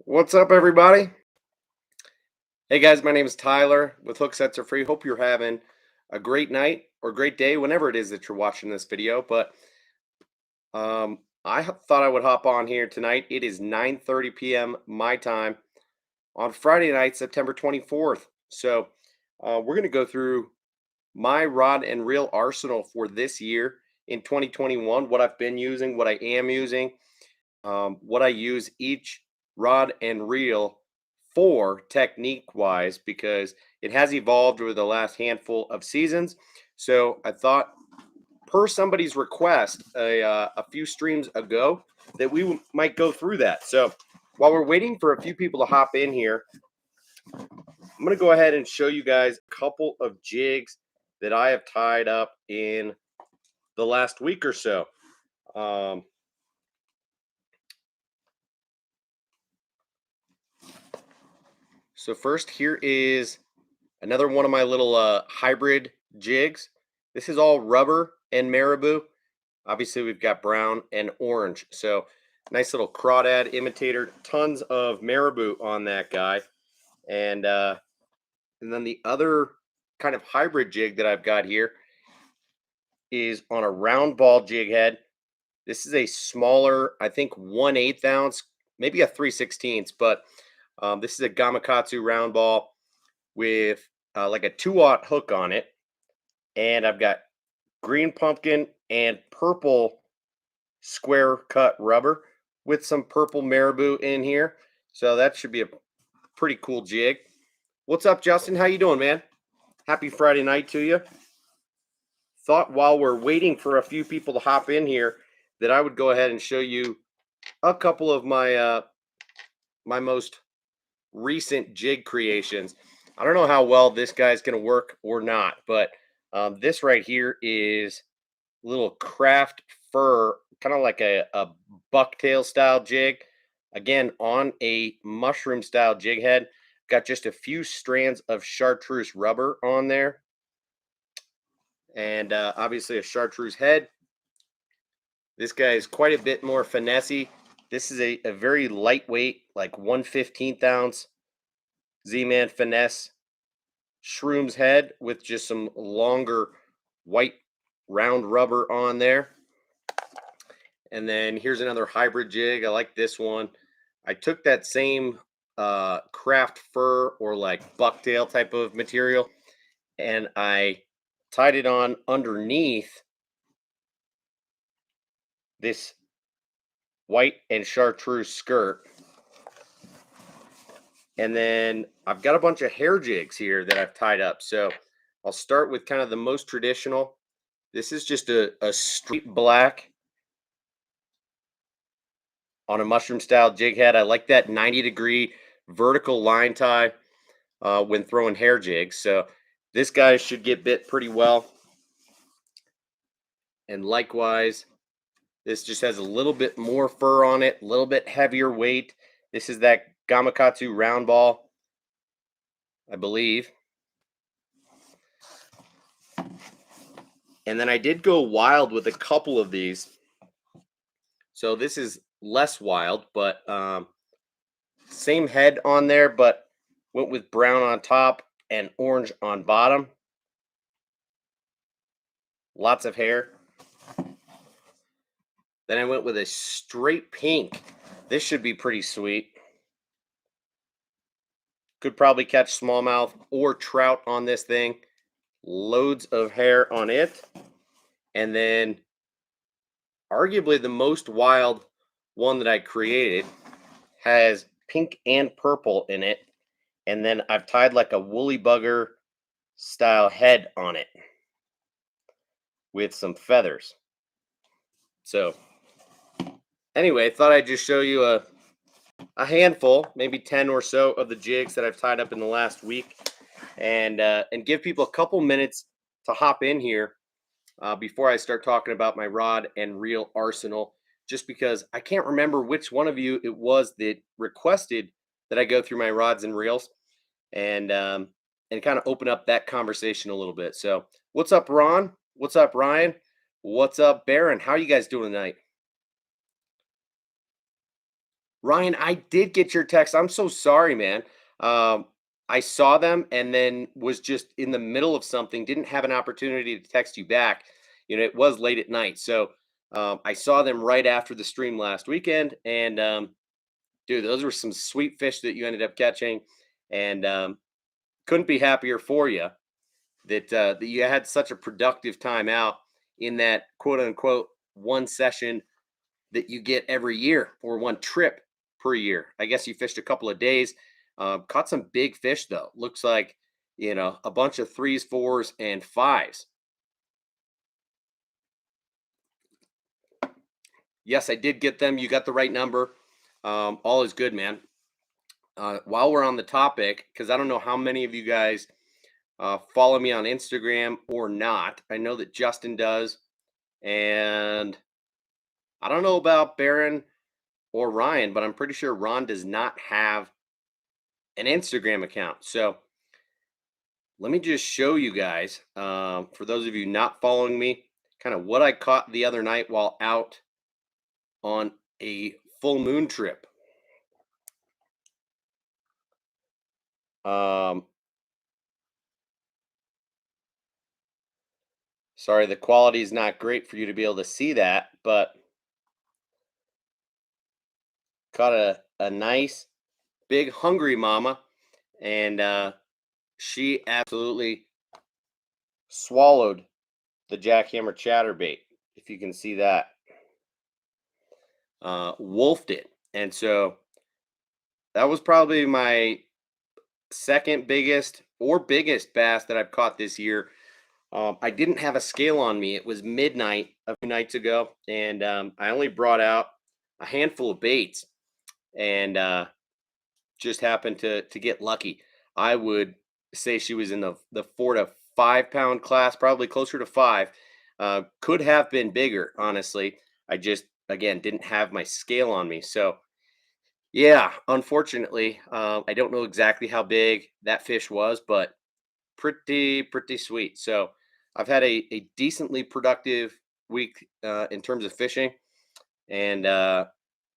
What's up, everybody? Hey guys, my name is Tyler with Hooksets Are Free. Hope you're having a great night or great day whenever it is that you're watching this video. But thought I would hop on here tonight. It is 9:30 p.m. my time on Friday night, September 24th. So we're going to go through my rod and reel arsenal for this year in 2021, what I've been using, what I am using, what I use each rod and reel for technique wise, because it has evolved over the last handful of seasons. So I thought, per somebody's request a few streams ago, that we might go through that. So while we're waiting for a few people to hop in here, I'm going to go ahead and show you guys a couple of jigs that I have tied up in the last week or so. So first, here is another one of my little hybrid jigs. This is all rubber and marabou. Obviously, we've got brown and orange. So nice little crawdad imitator. Tons of marabou on that guy. And then the other kind of hybrid jig that I've got here is on a round ball jig head. This is a smaller, I think 1/8 ounce, maybe a 3/16, but this is a Gamakatsu round ball with like a 2/0 hook on it. And I've got green pumpkin and purple square cut rubber with some purple marabou in here. So that should be a pretty cool jig. What's up, Justin? How you doing, man? Happy Friday night to you. Thought while we're waiting for a few people to hop in here that I would go ahead and show you a couple of my my most recent jig creations. I don't know how well this guy's going to work or not, but this right here is a little craft fur, kind of like a bucktail style jig. Again, on a mushroom style jig head. Got just a few strands of chartreuse rubber on there. And obviously a chartreuse head. This guy is quite a bit more finessey. This is a very lightweight, like 1/15 ounce Z-Man finesse shrooms head with just some longer white round rubber on there. And then here's another hybrid jig. I like this one. I took that same craft fur or like bucktail type of material, and I tied it on underneath this white and chartreuse skirt. And then I've got a bunch of hair jigs here that I've tied up. So I'll start with kind of the most traditional. This is just a straight black on a mushroom style jig head. I like that 90-degree vertical line tie when throwing hair jigs. So this guy should get bit pretty well. And likewise, this just has a little bit more fur on it, a little bit heavier weight. This is that Gamakatsu round ball, I believe. And then I did go wild with a couple of these. So this is less wild, but same head on there, but went with brown on top and orange on bottom. Lots of hair. Then I went with a straight pink. This should be pretty sweet. Could probably catch smallmouth or trout on this thing. Loads of hair on it. And then arguably the most wild one that I created has pink and purple in it. And then I've tied like a woolly bugger style head on it with some feathers. So anyway, thought I'd just show you a handful, maybe 10 or so of the jigs that I've tied up in the last week, and give people a couple minutes to hop in here before I start talking about my rod and reel arsenal, just because I can't remember which one of you it was that requested that I go through my rods and reels and kind of open up that conversation a little bit. So what's up, Ron? What's up, Ryan? What's up, Baron? How are you guys doing tonight? Ryan, I did get your text. I'm so sorry, man. Um, I saw them and then was just in the middle of something, didn't have an opportunity to text you back. It was late at night. So I saw them right after the stream last weekend. And dude, those were some sweet fish that you ended up catching. And couldn't be happier for you that you had such a productive time out in that quote unquote one session that you get every year or one trip per year. I guess you fished a couple of days, caught some big fish though. Looks like, a bunch of threes, fours, and fives. Yes, I did get them. You got the right number. All is good, man. While we're on the topic, because I don't know how many of you guys follow me on Instagram or not. I know that Justin does. And I don't know about Baron or Ryan, but I'm pretty sure Ron does not have an Instagram account. So let me just show you guys, for those of you not following me, kind of what I caught the other night while out on a full moon trip. Sorry, the quality is not great for you to be able to see that, but caught a nice big hungry mama, and she absolutely swallowed the jackhammer chatterbait, if you can see that. Wolfed it. And so that was probably my second biggest or biggest bass that I've caught this year. I didn't have a scale on me. It was midnight a few nights ago, and I only brought out a handful of baits, and just happened to get lucky. I would say she was in the 4 to 5 pound class, probably closer to 5. Could have been bigger, honestly. I just again didn't have my scale on me, so yeah, unfortunately, I don't know exactly how big that fish was, but pretty sweet. So I've had a decently productive week in terms of fishing, and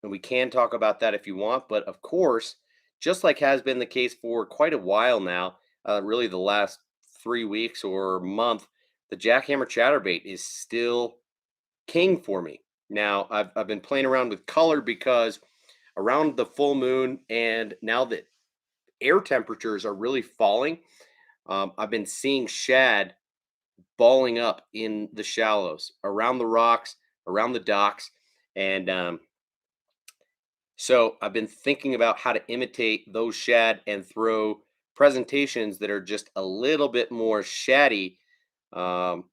we can talk about that if you want. But of course, just like has been the case for quite a while now, really the last 3 weeks or month, the jackhammer chatterbait is still king for me. Now I've been playing around with color because around the full moon and now that air temperatures are really falling, I've been seeing shad balling up in the shallows around the rocks, around the docks, and so I've been thinking about how to imitate those shad and throw presentations that are just a little bit more shaddy um,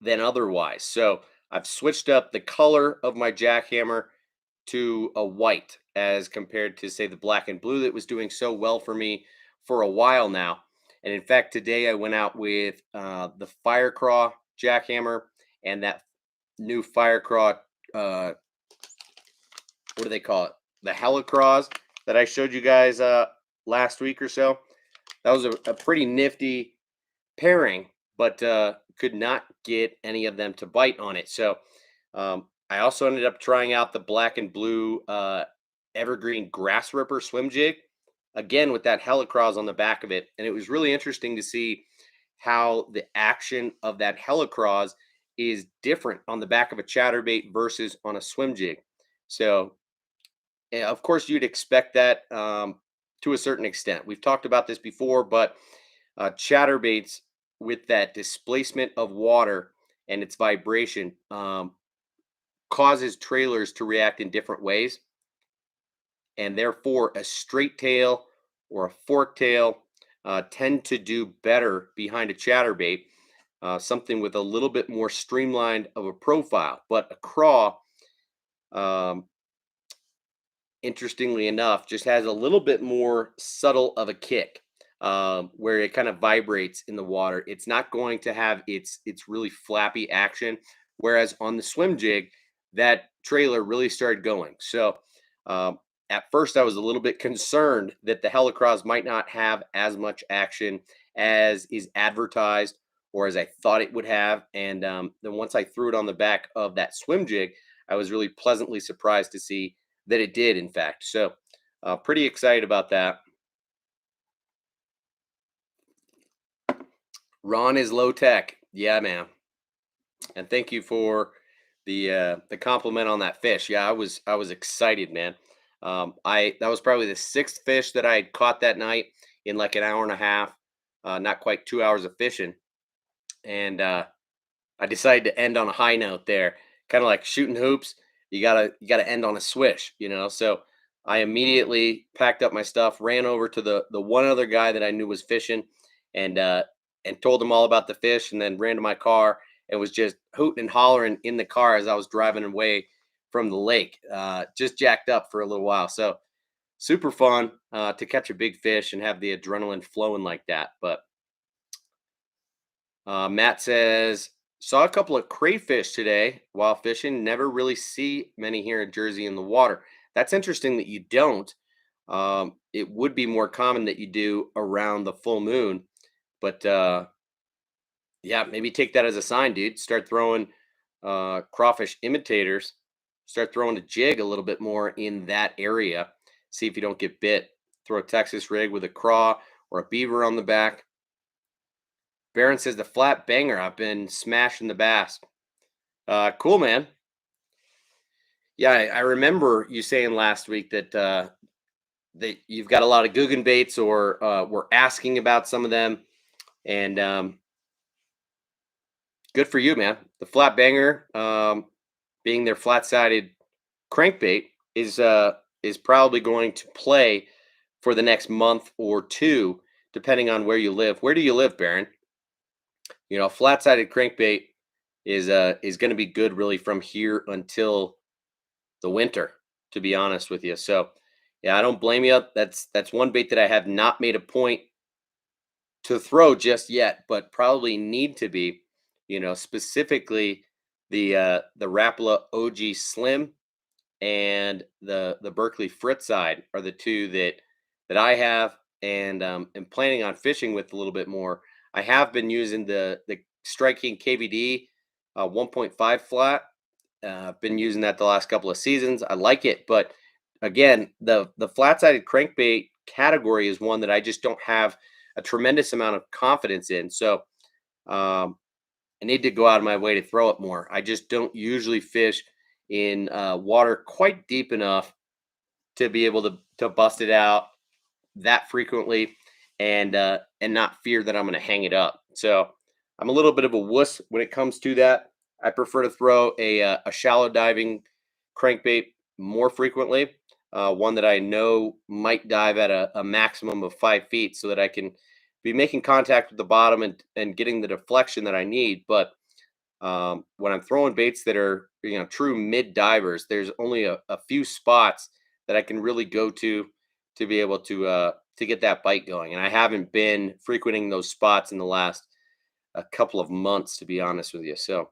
than otherwise. So I've switched up the color of my jackhammer to a white as compared to, say, the black and blue that was doing so well for me for a while now. And in fact, today I went out with the Fire Craw jackhammer and that new Fire Craw, what do they call it? The Helicross that I showed you guys last week or so. That was a pretty nifty pairing, but could not get any of them to bite on it. So I also ended up trying out the black and blue evergreen grass ripper swim jig, again with that helicross on the back of it. And it was really interesting to see how the action of that helicross is different on the back of a chatterbait versus on a swim jig. So of course you'd expect that to a certain extent. We've talked about this before, but chatterbaits with that displacement of water and its vibration causes trailers to react in different ways, and therefore a straight tail or a fork tail tend to do better behind a chatterbait, something with a little bit more streamlined of a profile. But a craw, um, interestingly enough, just has a little bit more subtle of a kick, where it kind of vibrates in the water. It's not going to have its really flappy action. Whereas on the swim jig, that trailer really started going. So at first, I was a little bit concerned that the Helicross might not have as much action as is advertised or as I thought it would have. And then once I threw it on the back of that swim jig, I was really pleasantly surprised to see that it did, in fact. So pretty excited about that. Ron is low tech. Yeah, man. And thank you for the compliment on that fish. Yeah, I was excited, man. That was probably the sixth fish that I had caught that night in like an hour and a half, not quite 2 hours of fishing, and I decided to end on a high note there, kind of like shooting hoops. You gotta end on a swish, you know. So I immediately packed up my stuff, ran over to the one other guy that I knew was fishing, and told him all about the fish, and then ran to my car and was just hooting and hollering in the car as I was driving away from the lake. Just jacked up for a little while. So super fun to catch a big fish and have the adrenaline flowing like that. But Matt says, saw a couple of crayfish today while fishing. Never really see many here in Jersey in the water. That's interesting that you don't. It would be more common that you do around the full moon. But yeah, maybe take that as a sign, dude. Start throwing crawfish imitators. Start throwing a jig a little bit more in that area. See if you don't get bit. Throw a Texas rig with a craw or a beaver on the back. Baron says the flat banger. I've been smashing the bass. Cool, man. Yeah, I remember you saying last week that that you've got a lot of Guggen baits, or were asking about some of them, and good for you, man. The flat banger, being their flat-sided crankbait, is probably going to play for the next month or two, depending on where you live. Where do you live, Baron? You know, flat-sided crankbait is going to be good really from here until the winter, to be honest with you. So, yeah, I don't blame you. That's one bait that I have not made a point to throw just yet, but probably need to be. You know, specifically the Rapala OG Slim and the Berkeley Fritz side are the two that I have and am planning on fishing with a little bit more. I have been using the Strike King KVD 1.5 flat. I've been using that the last couple of seasons. I like it, but again, the flat-sided crankbait category is one that I just don't have a tremendous amount of confidence in. So I need to go out of my way to throw it more. I just don't usually fish in water quite deep enough to be able to bust it out that frequently and not fear that I'm going to hang it up. So I'm a little bit of a wuss when it comes to that. I prefer to throw a shallow diving crankbait more frequently, one that I know might dive at a maximum of 5 feet, so that I can be making contact with the bottom and getting the deflection that I need. But when I'm throwing baits that are, you know, true mid divers, there's only a few spots that I can really go to be able to get that bite going, and I haven't been frequenting those spots in the last a couple of months, to be honest with you. So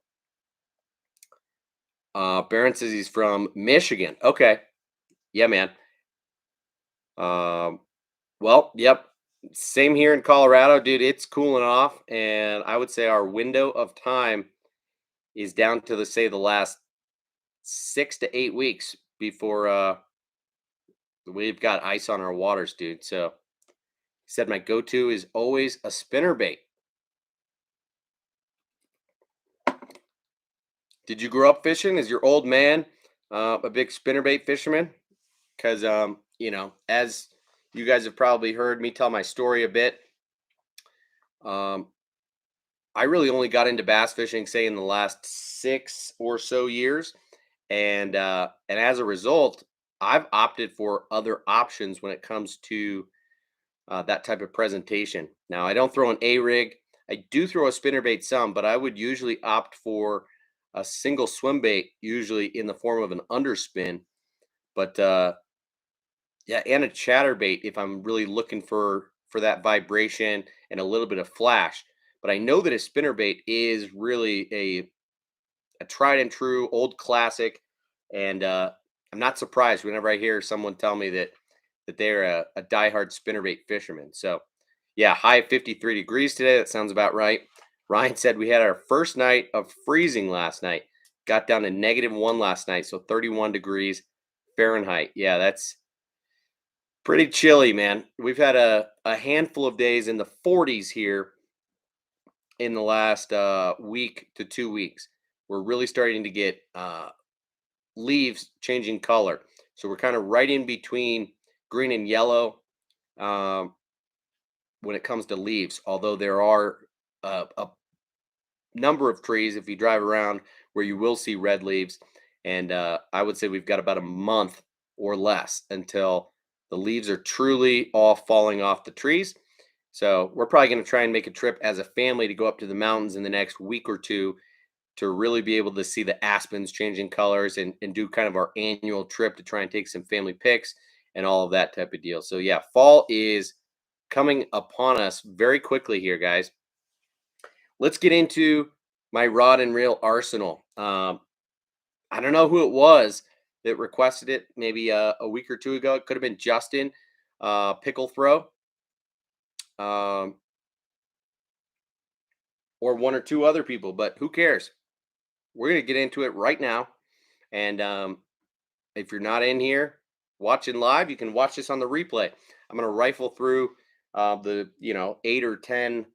Baron says he's from Michigan. Okay, yeah, man. Well, yep, same here in Colorado, dude. It's cooling off, and I would say our window of time is down to the last 6 to 8 weeks before we've got ice on our waters, dude. So he said my go-to is always a spinner bait. Did you grow up fishing? Is your old man a big spinnerbait fisherman? Because you know, as you guys have probably heard me tell my story a bit, um, I really only got into bass fishing, say, in the last 6 or so years, and as a result, I've opted for other options when it comes to that type of presentation. Now, I don't throw an A rig. I do throw a spinnerbait some, but I would usually opt for a single swim bait, usually in the form of an underspin. But yeah, and a chatterbait if I'm really looking for that vibration and a little bit of flash. But I know that a spinnerbait is really a tried and true old classic, and I'm not surprised whenever I hear someone tell me that they're a diehard spinnerbait fisherman. So yeah, high of 53 degrees today. That sounds about right. Ryan said we had our first night of freezing last night. Got down to -1 last night, so 31 degrees. Fahrenheit. Yeah, that's pretty chilly, man. We've had a handful of days in the 40s here in the last week to 2 weeks. We're really starting to get leaves changing color. So we're kind of right in between green and yellow um, when it comes to leaves. Although there are a number of trees, if you drive around, where you will see red leaves. And I would say we've got about a month or less until the leaves are truly all falling off the trees. So we're probably going to try and make a trip as a family to go up to the mountains in the next week or two to really be able to see the aspens changing colors and do kind of our annual trip to try and take some family pics and all of that type of deal. So yeah, fall is coming upon us very quickly here, guys. Let's get into my rod and reel arsenal. I don't know who it was that requested it, maybe a week or two ago. It could have been Justin Pickle Throw, um, or one or two other people, but who cares? We're going to get into it right now. And if you're not in here watching live, you can watch this on the replay. I'm going to rifle through the 8 or 10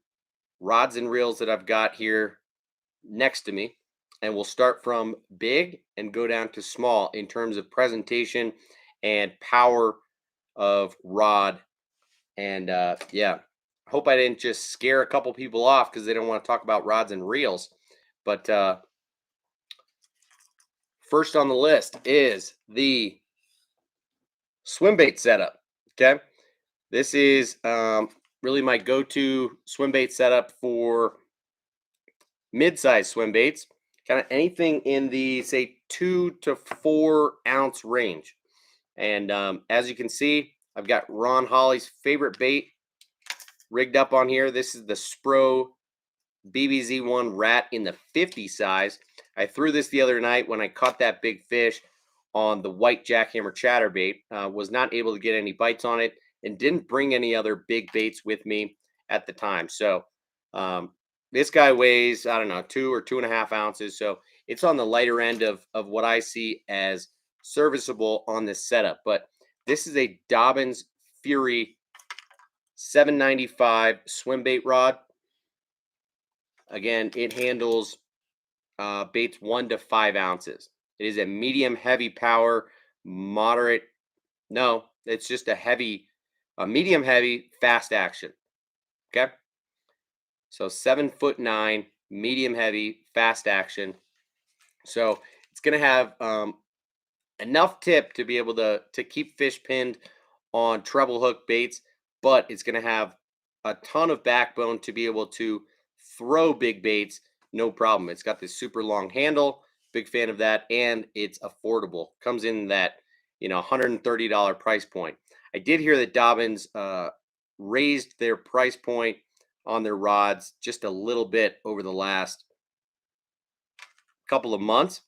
rods and reels that I've got here next to me, and we'll start from big and go down to small in terms of presentation and power of rod. And yeah, hope I didn't just scare a couple people off because they don't want to talk about rods and reels. But first on the list is the Swimbait setup. Okay, this is really my go-to Swimbait setup for mid-size swim baits, kind of anything in the say 2 to 4 ounce range. And as you can see, I've got Ron Holly's favorite bait rigged up on here. This is the Spro BBZ1 Rat in the 50 size. I threw this the other night when I caught that big fish on the white jackhammer chatterbait. Was not able to get any bites on it and didn't bring any other big baits with me at the time. So this guy weighs, I don't know, 2 or 2.5 ounces. So it's on the lighter end of what I see as serviceable on this setup. But this is a Dobyns Fury 795 swim bait rod. Again, it handles baits 1 to 5 ounces. It is a medium heavy power, moderate. No, it's just a medium heavy, fast action. Okay. So 7'9", medium heavy, fast action. So it's going to have enough tip to be able to keep fish pinned on treble hook baits, but it's going to have a ton of backbone to be able to throw big baits, no problem. It's got this super long handle, big fan of that, and it's affordable. Comes in that $130 price point. I did hear that Dobyns raised their price point on their rods just a little bit over the last couple of months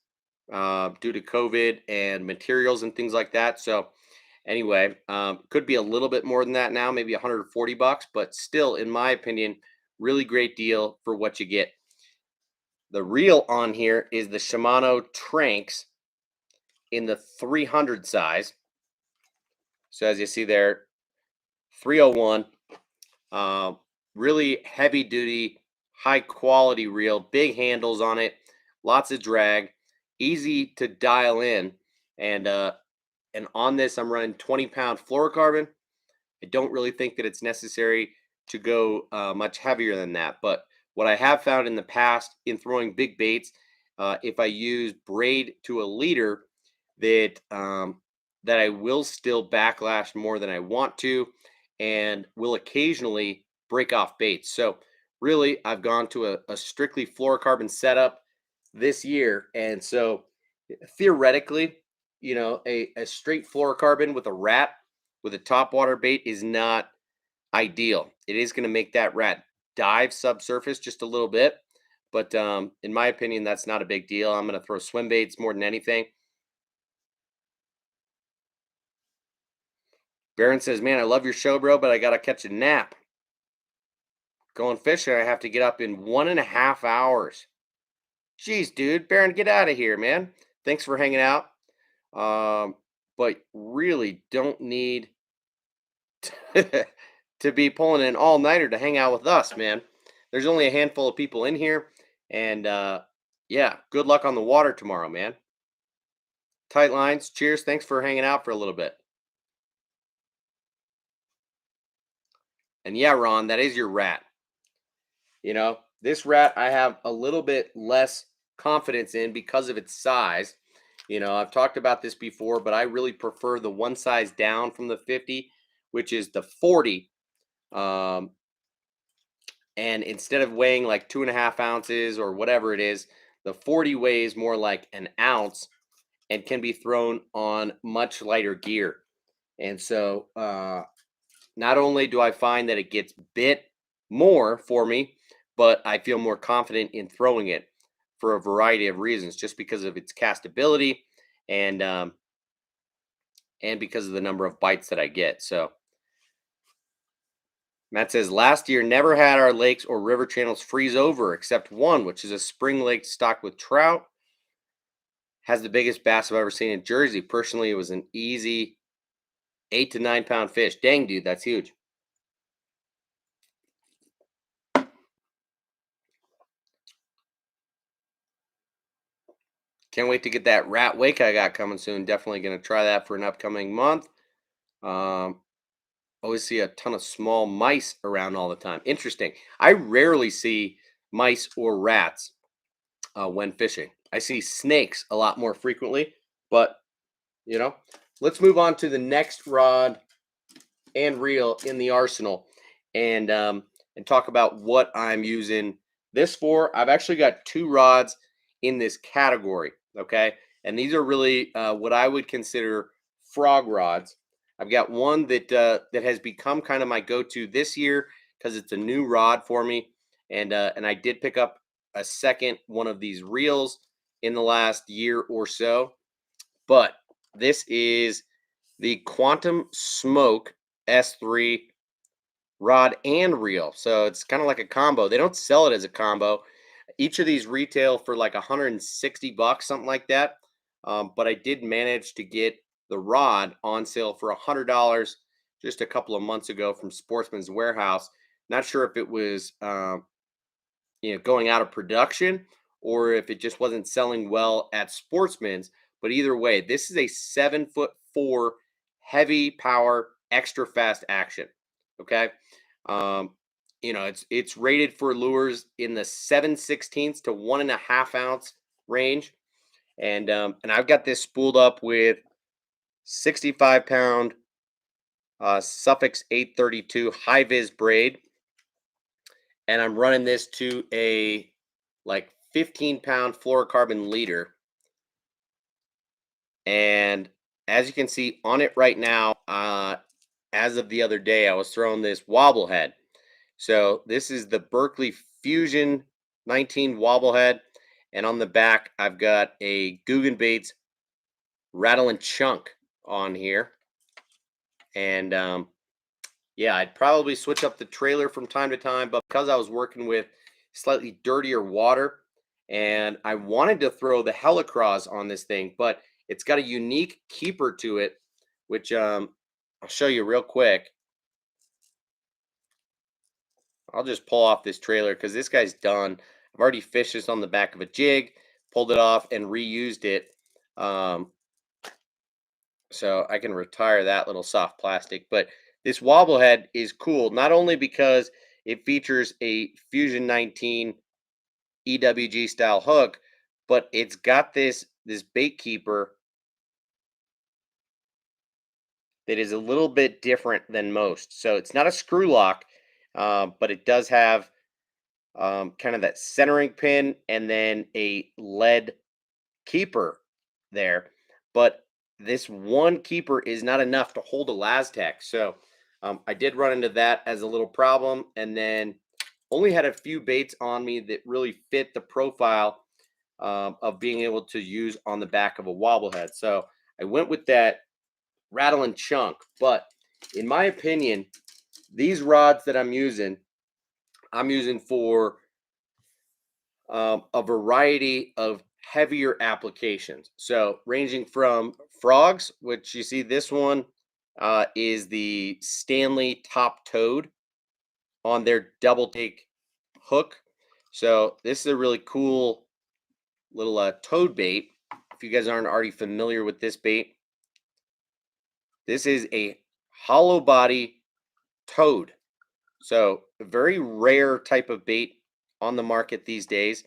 due to COVID and materials and things like that. So anyway, could be a little bit more than that now, maybe $140, but still, in my opinion, really great deal for what you get. The reel on here is the Shimano Tranks in the 300 size. So as you see there, 301, really heavy duty, high quality reel, big handles on it, lots of drag, easy to dial in. And on this, I'm running 20-pound fluorocarbon. I don't really think that it's necessary to go much heavier than that. But what I have found in the past in throwing big baits, if I use braid to a leader, that that I will still backlash more than I want to, and will occasionally break off baits. So really, I've gone to a strictly fluorocarbon setup this year, and so theoretically, a straight fluorocarbon with a rat with a topwater bait is not ideal. It is going to make that rat dive subsurface just a little bit, but in my opinion, that's not a big deal. I'm going to throw swim baits more than anything. Baron says, man, I love your show, bro, but I got to catch a nap. Going fishing, I have to get up in 1.5 hours. Jeez, dude. Baron, get out of here, man. Thanks for hanging out. but really don't need to be pulling an all-nighter to hang out with us, man. There's only a handful of people in here, and yeah, good luck on the water tomorrow, man. Tight lines. Cheers. Thanks for hanging out for a little bit. And yeah, Ron, that is your rat. You know, this rat I have a little bit less confidence in because of its size. You know, I've talked about this before, but I really prefer the one size down from the 50, which is the 40. Um, and instead of weighing like 2.5 ounces or whatever it is, the 40 weighs more like an ounce and can be thrown on much lighter gear. And so, not only do I find that it gets bit more for me, but I feel more confident in throwing it for a variety of reasons, just because of its castability and because of the number of bites that I get. So Matt says last year never had our lakes or river channels freeze over except one, which is a spring lake stocked with trout. Has the biggest bass I've ever seen in Jersey. Personally, it was an easy 8 to 9 pound fish. Dang, dude, that's huge. Can't wait to get that rat wake I got coming soon. Definitely going to try that for an upcoming month. Always see a ton of small mice around all the time. Interesting. I rarely see mice or rats when fishing. I see snakes a lot more frequently, but you know, let's move on to the next rod and reel in the arsenal, and talk about what I'm using this for. I've actually got two rods in this category, okay, and these are really what I would consider frog rods. I've got one that that has become kind of my go-to this year because it's a new rod for me, and I did pick up a second one of these reels in the last year or so, but this is the Quantum Smoke S3 rod and reel. So it's kind of like a combo. They don't sell it as a combo. Each of these retail for like 160 bucks, something like that. But I did manage to get the rod on sale for $100 just a couple of months ago from Sportsman's Warehouse. Not sure if it was going out of production or if it just wasn't selling well at Sportsman's. But either way, this is a 7'4" heavy power, extra fast action. Okay. Um, it's rated for lures in the 7/16 to 1.5 ounce range. And I've got this spooled up with 65-pound Suffix 832 hi-vis braid. And I'm running this to a like 15-pound fluorocarbon leader. And as you can see on it right now, as of the other day, I was throwing this Wobble Head. So this is the Berkeley Fusion 19 Wobble Head. And on the back, I've got a Guggenbaits Rattle and Chunk on here. And yeah, I'd probably switch up the trailer from time to time, but because I was working with slightly dirtier water and I wanted to throw the Helicross on this thing, but it's got a unique keeper to it, which I'll show you real quick. I'll just pull off this trailer because this guy's done. I've already fished this on the back of a jig, pulled it off, and reused it. So I can retire that little soft plastic. But this wobble head is cool, not only because it features a Fusion 19 EWG style hook, but it's got this bait keeper that is a little bit different than most. So it's not a screw lock, but it does have kind of that centering pin and then a lead keeper there. But this one keeper is not enough to hold a Laztec. So I did run into that as a little problem, and then only had a few baits on me that really fit the profile of being able to use on the back of a wobble head. So I went with that Rattle and Chunk. But in my opinion, these rods that I'm using for a variety of heavier applications. So ranging from frogs, which you see this one is the Stanley Top Toad on their double take hook. So this is a really cool little toad bait. If you guys aren't already familiar with this bait, this is a hollow body toad. So a very rare type of bait on the market these days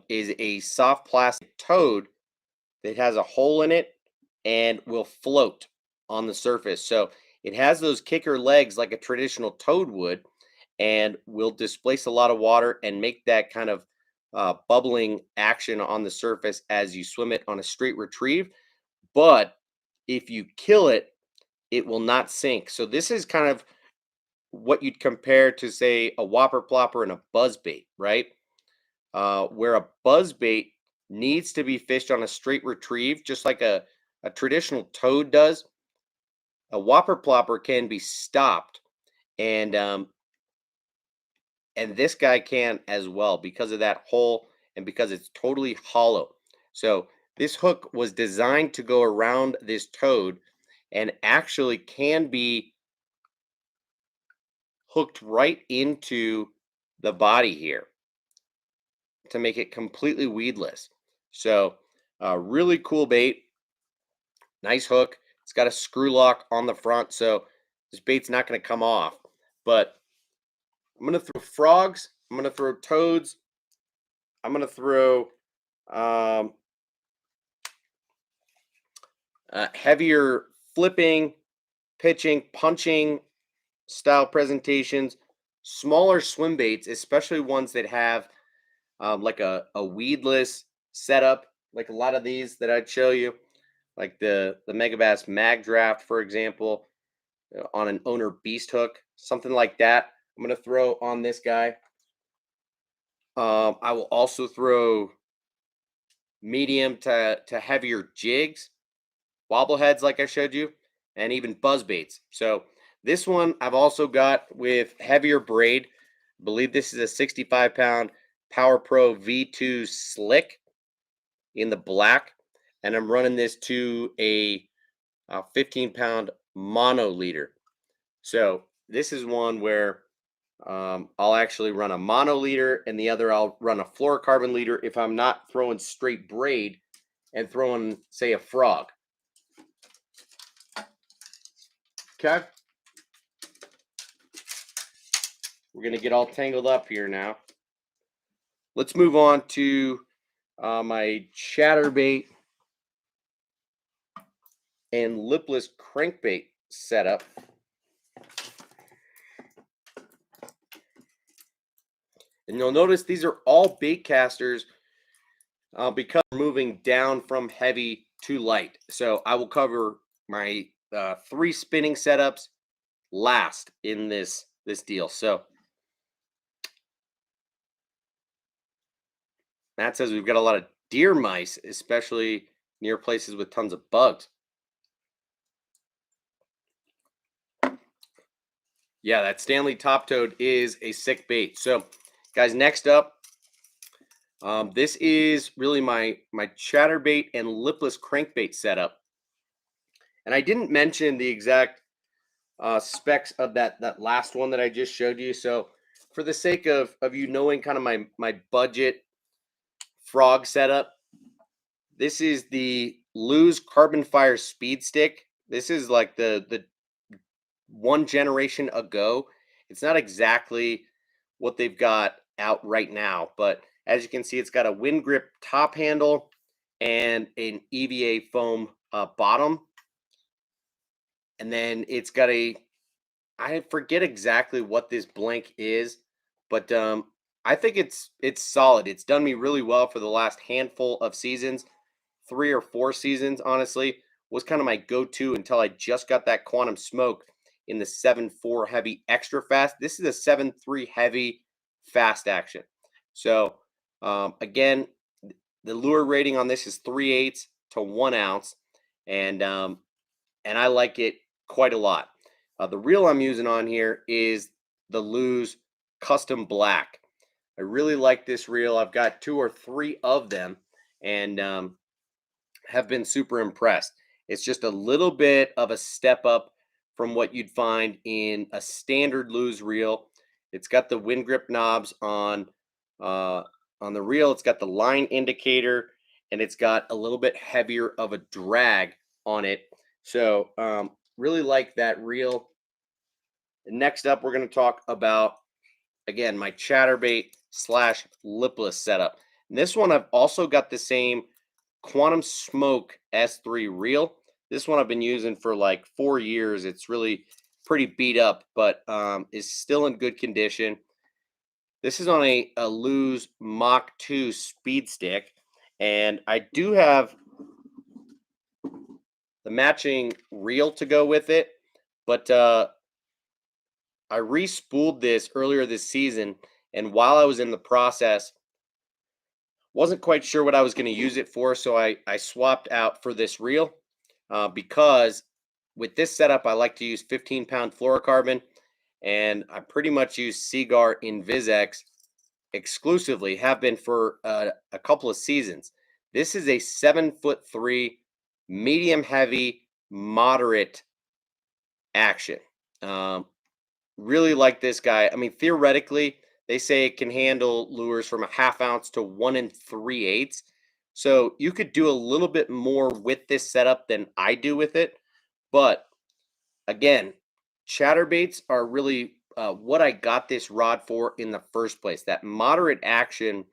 is a soft plastic toad that has a hole in it and will float on the surface. So it has those kicker legs like a traditional toad would, and will displace a lot of water and make that kind of bubbling action on the surface as you swim it on a straight retrieve. But if you kill it, it will not sink. So this is kind of what you'd compare to, say, a whopper plopper and a buzz bait, right? Where a buzz bait needs to be fished on a straight retrieve, just like a traditional toad does. A whopper plopper can be stopped, and this guy can as well because of that hole and because it's totally hollow. So this hook was designed to go around this toad and actually can be hooked right into the body here to make it completely weedless. So really cool bait, nice hook. It's got a screw lock on the front, so this bait's not going to come off. But I'm going to throw frogs, I'm going to throw toads, I'm going to throw heavier flipping, pitching, punching style presentations, smaller swim baits, especially ones that have like a weedless setup, like a lot of these that I'd show you, like the Megabass Mag Draft, for example, on an owner beast hook, something like that. I'm going to throw on this guy. I will also throw medium to heavier jigs, wobble heads like I showed you, and even buzz baits. So this one I've also got with heavier braid. I believe this is a 65-pound Power Pro V2 slick in the black, and I'm running this to a 15-pound mono leader. So this is one where I'll actually run a mono leader, and the other I'll run a fluorocarbon leader if I'm not throwing straight braid and throwing, say, a frog. Okay. We're going to get all tangled up here now. Let's move on to my Chatterbait and Lipless crankbait setup. And you'll notice these are all bait casters because we're moving down from heavy to light. So I will cover my 3 spinning setups last in this deal. So Matt says we've got a lot of deer mice, especially near places with tons of bugs. Yeah, that Stanley Top Toad is a sick bait. So, guys, next up, this is really my Chatterbait and Lipless crankbait setup. And I didn't mention the exact specs of that last one that I just showed you. So, for the sake of you knowing kind of my budget frog setup, this is the Lews Carbon Fire Speedstick. This is like the one generation ago. It's not exactly what they've got out right now, but as you can see, it's got a wind grip top handle and an EVA foam bottom. And then it's got I forget exactly what this blank is, but I think it's solid. It's done me really well for the last handful of seasons. 3 or 4 seasons, honestly, was kind of my go-to until I just got that Quantum Smoke in the 7.4 heavy extra fast. This is a 7.3 heavy fast action. So again, the lure rating on this is 3/8 to 1 ounce, and I like it quite a lot. The reel I'm using on here is the Lews Custom Black. I really like this reel. I've got 2 or 3 of them, and have been super impressed. It's just a little bit of a step up from what you'd find in a standard Lews reel. It's got the wind grip knobs uh, on the reel. It's got the line indicator, and it's got a little bit heavier of a drag on it. So really like that reel. Next up, we're going to talk about, again, my Chatterbait slash Lipless setup. And this one, I've also got the same Quantum Smoke S3 reel. This one I've been using for like 4 years. It's really pretty beat up, but is still in good condition. This is on a Lews Mach 2 speed stick, and I do have the matching reel to go with it, but I re-spooled this earlier this season, and while I was in the process, wasn't quite sure what I was going to use it for, so I swapped out for this reel because with this setup, I like to use 15-pound fluorocarbon, and I pretty much use Seaguar InvisX exclusively, have been for a couple of seasons. This is a 7'3" medium heavy moderate action. Really like this guy. I mean, theoretically, they say it can handle lures from a 1/2 ounce to 1 3/8. So you could do a little bit more with this setup than I do with it. But again, chatterbaits are really what I got this rod for in the first place. That moderate action,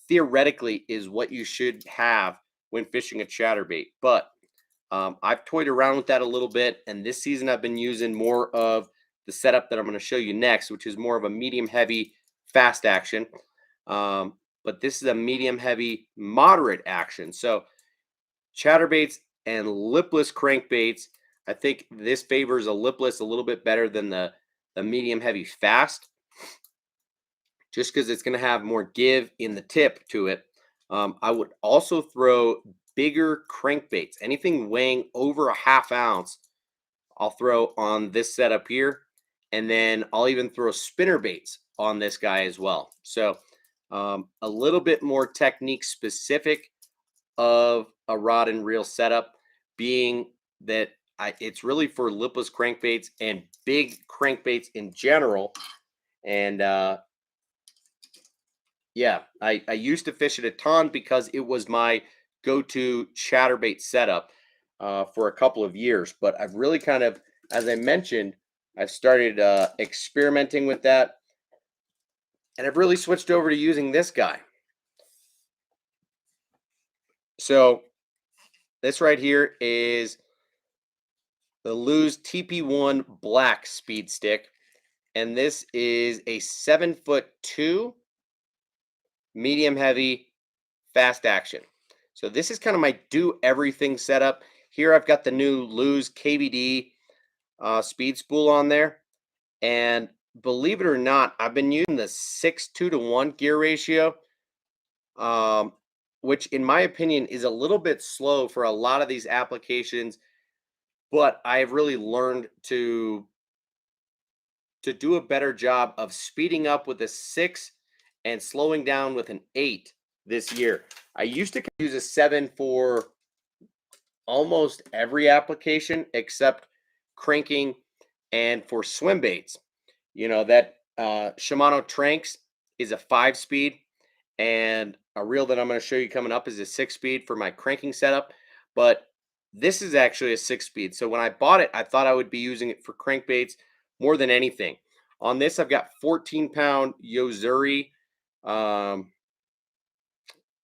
theoretically, is what you should have when fishing a chatterbait. But I've toyed around with that a little bit, and this season I've been using more of the setup that I'm going to show you next, which is more of a medium heavy fast action. But this is a medium heavy moderate action. So chatterbaits and lipless crankbaits, I think this favors a lipless a little bit better than the medium heavy fast, just because it's going to have more give in the tip to it. I would also throw bigger crankbaits, anything weighing over a 1/2 ounce, I'll throw on this setup here. And then I'll even throw spinner baits on this guy as well. So a little bit more technique specific of a rod and reel setup, being that it's really for lipless crankbaits and big crankbaits in general. And yeah, I used to fish it a ton because it was my go-to chatterbait setup for a couple of years. But I've really kind of, as I mentioned, I've started experimenting with that, and I've really switched over to using this guy. So this right here is the Lews TP1 Black speed stick, and this is a 7'2" medium heavy fast action. So this is kind of my do everything setup. Here I've got the new Lews KBD speed spool on there, and believe it or not, I've been using the 6:2 to 1 gear ratio, which in my opinion is a little bit slow for a lot of these applications, but I have really learned to do a better job of speeding up with a 6 and slowing down with an 8 this year. I used to use a 7 for almost every application except cranking and for swim baits. You know, that Shimano Tranks is a 5-speed, and a reel that I'm going to show you coming up is a 6-speed for my cranking setup. But this is actually a 6-speed. So when I bought it, I thought I would be using it for crankbaits more than anything. On this, I've got 14-pound Yozuri.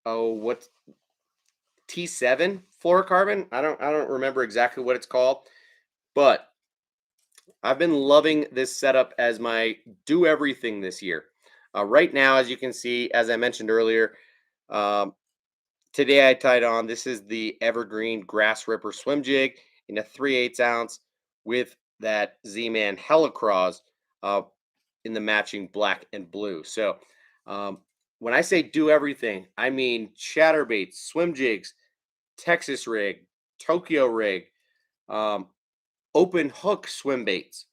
What's T7 fluorocarbon? I don't remember exactly what it's called, but I've been loving this setup as my do everything this year. Right now, as you can see, as I mentioned earlier, today I tied on, this is the Evergreen Grass Ripper Swim Jig in a 3/8 ounce with that Z-Man Helicross in the matching black and blue. So when I say do everything, I mean chatterbaits, swim jigs, Texas rig, Tokyo rig, open hook swim baits.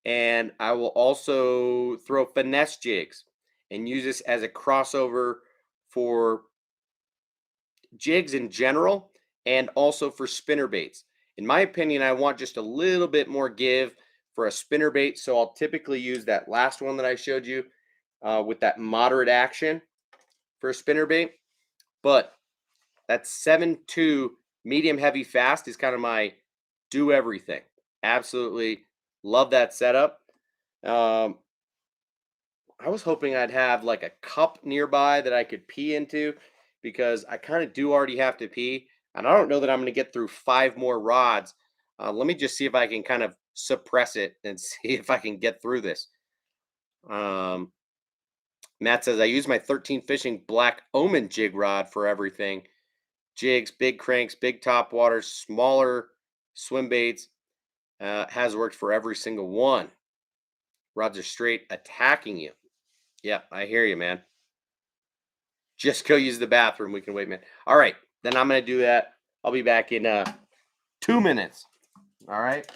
And I will also throw finesse jigs and use this as a crossover for jigs in general, and also for spinner baits. In my opinion, I want just a little bit more give for a spinner bait, so I'll typically use that last one that I showed you with that moderate action for a spinner bait. But that 7.2 medium heavy fast is kind of my do everything. Absolutely love that setup. I was hoping I'd have like a cup nearby that I could pee into, because I kind of do already have to pee, and I don't know that I'm going to get through 5 more rods. Let me just see if I can kind of suppress it and see if I can get through this. Matt says, I use my 13 Fishing Black Omen jig rod for everything. Jigs, big cranks, big topwaters, smaller swim baits. Has worked for every single one. Rods are straight attacking you. Yeah, I hear you, man. Just go use the bathroom. We can wait a minute. All right, then I'm going to do that. I'll be back in 2 minutes. All right.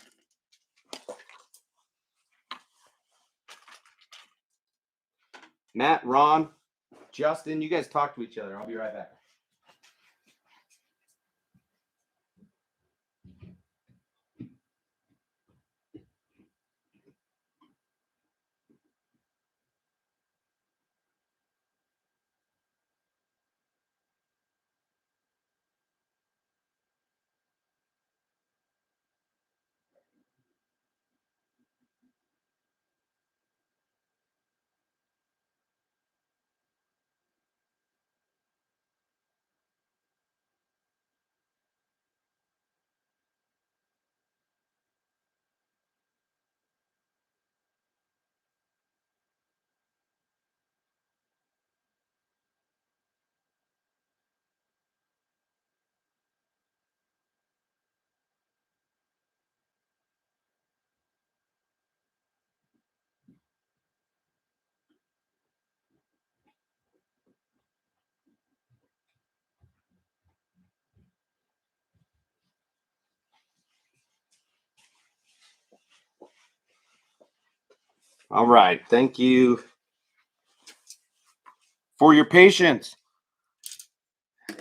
Matt, Ron, Justin, you guys talk to each other. I'll be right back. All right. Thank you for your patience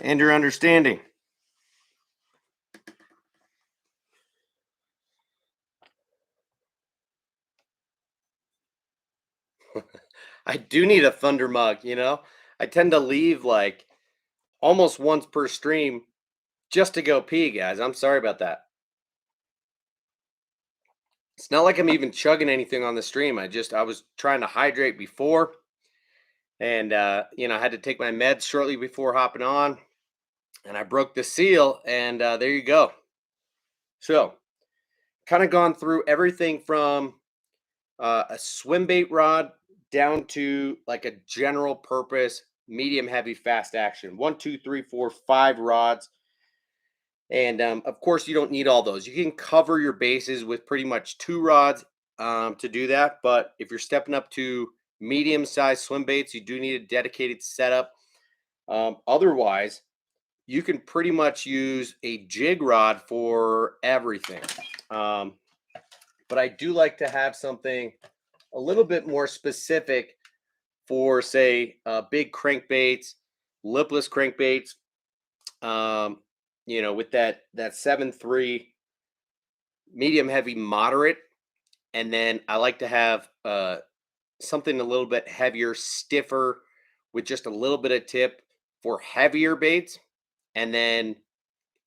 and your understanding. I do need a thunder mug, you know? I tend to leave like almost once per stream just to go pee, guys. I'm sorry about that. It's not like I'm even chugging anything on the stream. I was trying to hydrate before, and you know, I had to take my meds shortly before hopping on, and I broke the seal, and there you go. So, kind of gone through everything from a swim bait rod down to like a general purpose medium heavy fast action. 1, 2, 3, 4, 5 rods. And of course, you don't need all those. You can cover your bases with pretty much 2 rods to do that. But if you're stepping up to medium-sized swim baits, you do need a dedicated setup. Otherwise, you can pretty much use a jig rod for everything. But I do like to have something a little bit more specific for, say, big crankbaits, lipless crankbaits. You know, with that 7.3 medium heavy moderate, and then I like to have something a little bit heavier, stiffer, with just a little bit of tip for heavier baits. And then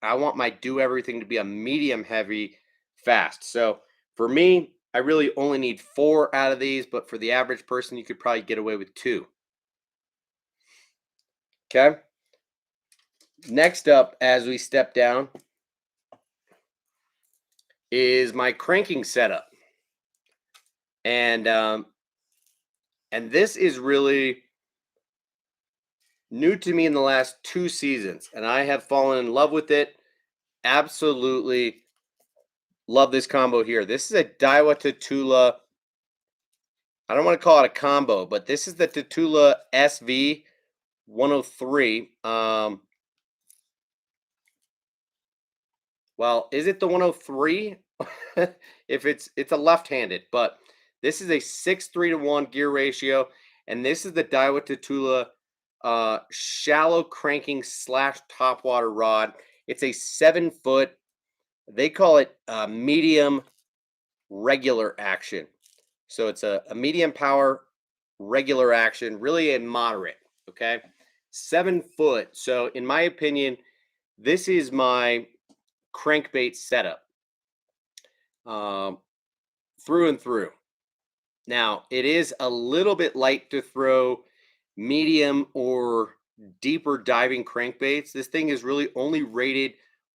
I want my do everything to be a medium heavy fast. So for me, I really only need 4 out of these, but for the average person, you could probably get away with 2. Okay. Next up, as we step down, is my cranking setup. And this is really new to me in the last 2 seasons, and I have fallen in love with it. Absolutely love this combo here. This is a Daiwa Tatula. I don't want to call it a combo, but this is the Tatula SV 103. Well, is it the 103? If it's a left-handed, but this is a 6:3 to 1 gear ratio, and this is the Daiwa Tatula shallow cranking / topwater rod. It's a 7-foot, they call it a medium regular action. So it's a medium power regular action, really a moderate, okay? 7 foot. So in my opinion, this is my crankbait setup um, through and through. Now, it is a little bit light to throw medium or deeper diving crankbaits. This thing is really only rated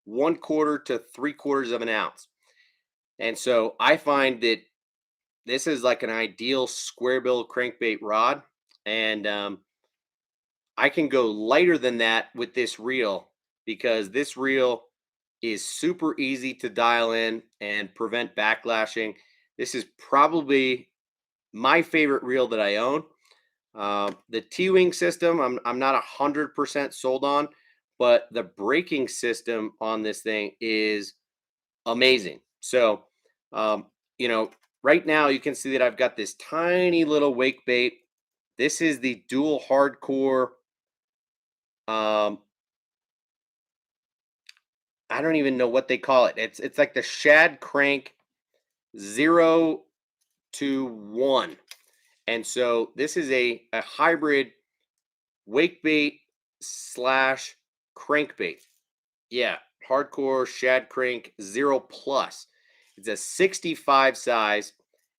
1/4 to 3/4 of an ounce. And so I find that this is like an ideal square bill crankbait rod. And I can go lighter than that with this reel because this reel is super easy to dial in and prevent backlashing. This is probably my favorite reel that I own. The T-wing system, I'm not 100% sold on, but the braking system on this thing is amazing. So, um, you know, right now you can see that I've got this tiny little wake bait. This is the dual hardcore. I don't even know what they call it. It's like the shad crank 0 to 1. And so this is a hybrid wake bait slash crankbait. Yeah, hardcore shad crank 0 plus. It's a 65 size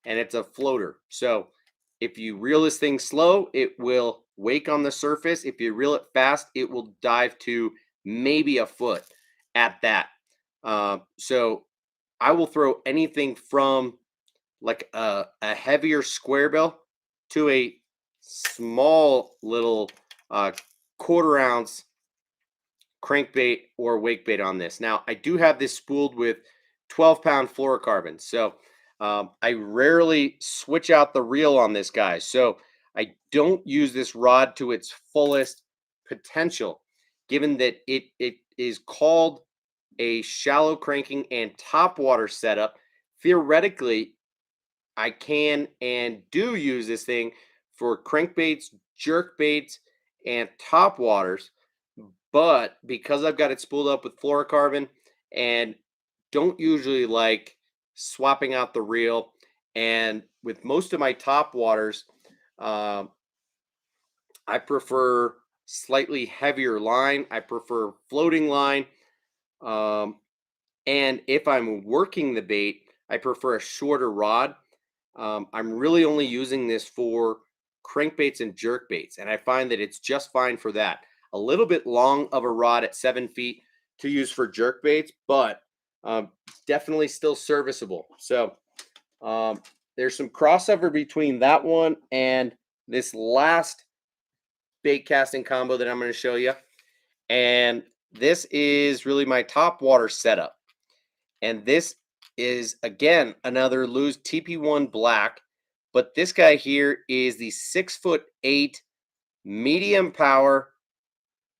and it's a floater. So if you reel this thing slow, it will wake on the surface. If you reel it fast, it will dive to maybe a foot at that. So I will throw anything from like a heavier square bill to a small little 1/4 ounce crankbait or wake bait on this. Now, I do have this spooled with 12-pound fluorocarbon. So I rarely switch out the reel on this guy. So I don't use this rod to its fullest potential, given that it is called a shallow cranking and topwater setup. Theoretically, I can and do use this thing for crankbaits, jerkbaits, and topwaters. But because I've got it spooled up with fluorocarbon and don't usually like swapping out the reel, and with most of my topwaters, um, I prefer slightly heavier line. I prefer floating line. Um, and if I'm working the bait, I prefer a shorter rod. I'm really only using this for crankbaits and jerkbaits, and I find that it's just fine for that. A little bit long of a rod at 7 feet to use for jerkbaits, but definitely still serviceable. So um, there's some crossover between that one and this last bait casting combo that I'm going to show you. And this is really my top water setup. And this is, again, another Lews TP1 Black, but this guy here is the 6'8" medium power,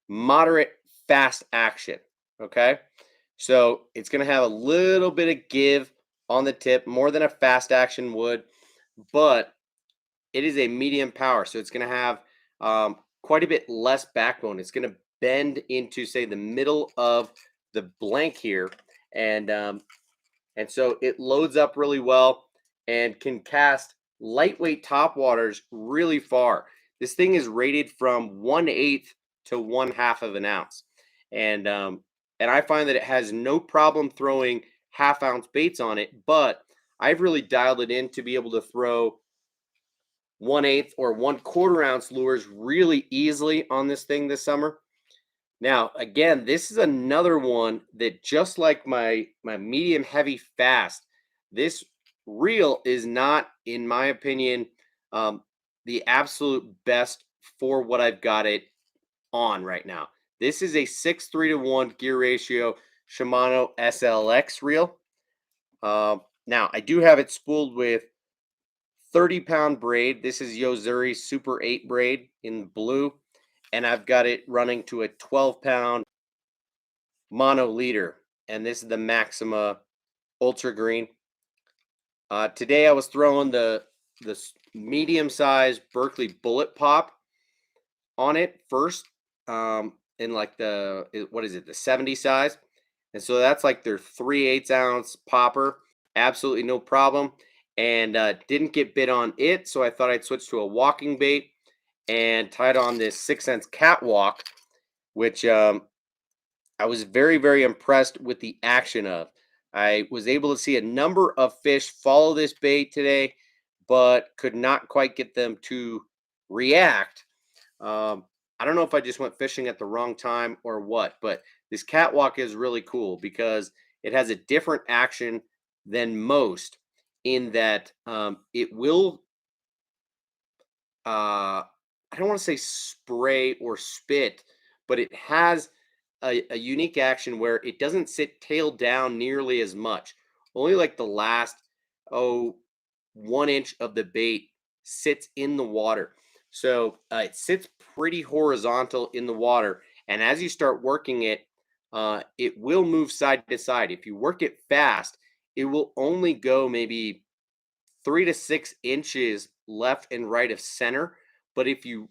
moderate fast action. Okay, so it's going to have a little bit of give on the tip, more than a fast action would, but it is a medium power, so it's going to have quite a bit less backbone. It's going to bend into, say, the middle of the blank here, and so it loads up really well and can cast lightweight topwaters really far. This thing is rated from 1/8 to 1/2 of an ounce, and I find that it has no problem throwing half-ounce baits on it. But I've really dialed it in to be able to throw 1/8 or 1/4 ounce lures really easily on this thing this summer. Now, again, this is another one that, just like my medium heavy fast, this reel is not, in my opinion, the absolute best for what I've got it on right now. This is a 6:3 to 1 gear ratio Shimano SLX reel. Now, I do have it spooled with 30-pound braid. This is Yozuri Super 8 braid in blue, and I've got it running to a 12-pound mono leader, and this is the Maxima Ultra Green. Today I was throwing the medium-sized Berkeley Bullet Pop on it first. in like what is it, the 70 size. And so that's like their 3/8 ounce popper. Absolutely no problem. And didn't get bit on it. So I thought I'd switch to a walking bait and tied on this 6 cents catwalk, which I was very, very impressed with the action of. I was able to see a number of fish follow this bait today, but could not quite get them to react. I don't know if I just went fishing at the wrong time or what, but this catwalk is really cool because it has a different action than most in that it will, I don't want to say spray or spit, but it has a unique action where it doesn't sit tail down nearly as much. Only like the last, oh, 1 inch of the bait sits in the water. So it sits pretty horizontal in the water. And as you start working it, it will move side to side. If you work it fast, it will only go maybe 3 to 6 inches left and right of center. But if you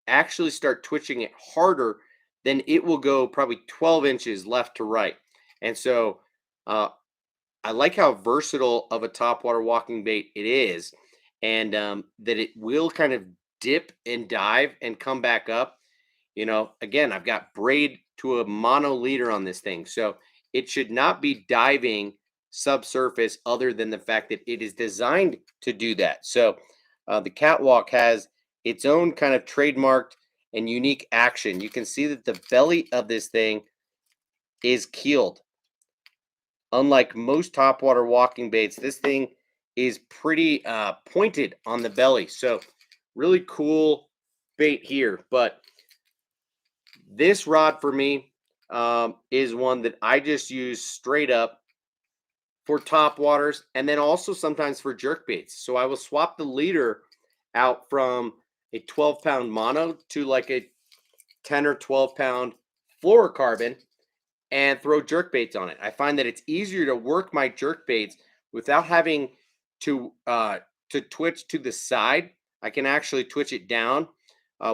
actually start twitching it harder, then it will go probably 12 inches left to right. And so uh, I like how versatile of a topwater walking bait it is, and that it will kind of dip and dive and come back up. Again, I've got braid to a mono leader on this thing, so it should not be diving subsurface other than the fact that it is designed to do that. So the catwalk has its own kind of trademarked and unique action. You can see that the belly of this thing is keeled. Unlike most topwater walking baits, this thing is pretty pointed on the belly. So really cool bait here. But this rod for me is one that I just use straight up for topwaters and then also sometimes for jerk baits. So I will swap the leader out from a 12-pound mono to like a 10 or 12-pound fluorocarbon and throw jerk baits on it. I find that it's easier to work my jerk baits without having to twitch to the side. I can actually twitch it down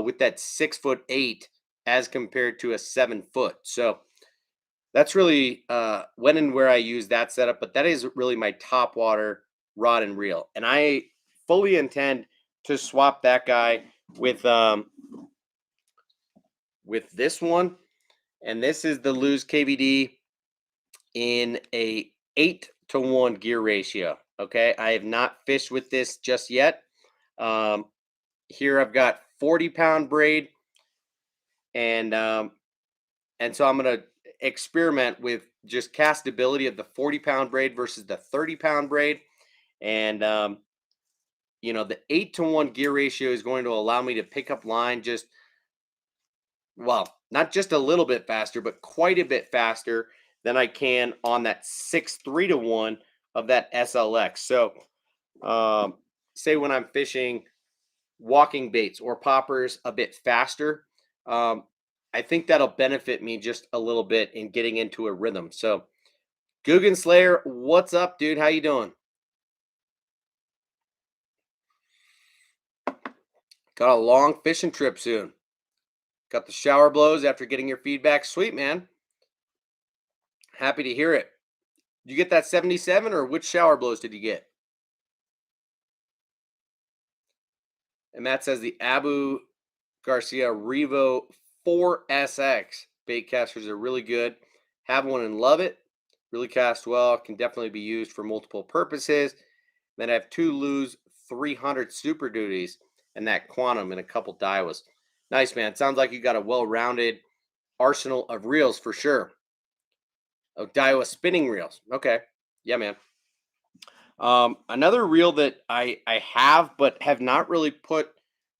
with that 6'8" as compared to a 7-foot. So that's really when and where I use that setup. But that is really my topwater rod and reel, and I fully intend to swap that guy with this one. And this is the Lews KVD in a 8-to-1 gear ratio. Okay, I have not fished with this just yet. Here I've got 40-pound braid, and so I'm gonna experiment with just castability of the 40-pound braid versus the 30-pound braid. And the 8-to-1 gear ratio is going to allow me to pick up line just, well, not just a little bit faster, but quite a bit faster than I can on that 6-3-to-1 of that SLX. So say when I'm fishing walking baits or poppers a bit faster, I think that'll benefit me just a little bit in getting into a rhythm. So Guggen Slayer, what's up, dude? How you doing? Got a long fishing trip soon. Got the shower blows after getting your feedback. Sweet, man. Happy to hear it. Did you get that 77, or which shower blows did you get? And Matt says the Abu Garcia Revo 4SX bait casters are really good. Have one and love it. Really cast well. Can definitely be used for multiple purposes. Then I have 2 Lews 300 Super Duties and that Quantum and a couple Daiwas. Nice, man. Sounds like you got a well-rounded arsenal of reels for sure. Oh, Daiwa spinning reels. Okay. Yeah, man. Another reel that I have but have not really put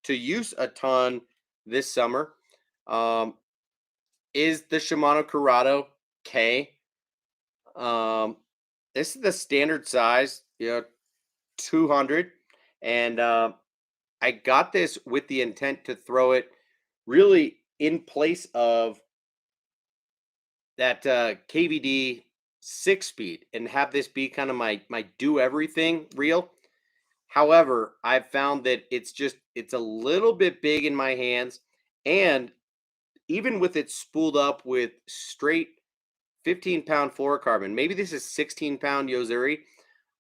to use a ton this summer is the Shimano Curado K. This is the standard size, 200, and I got this with the intent to throw it really in place of that KVD 6-speed and have this be kind of my do everything reel. However, I've found that it's a little bit big in my hands, and even with it spooled up with straight 15-pound fluorocarbon, maybe this is 16-pound Yozuri.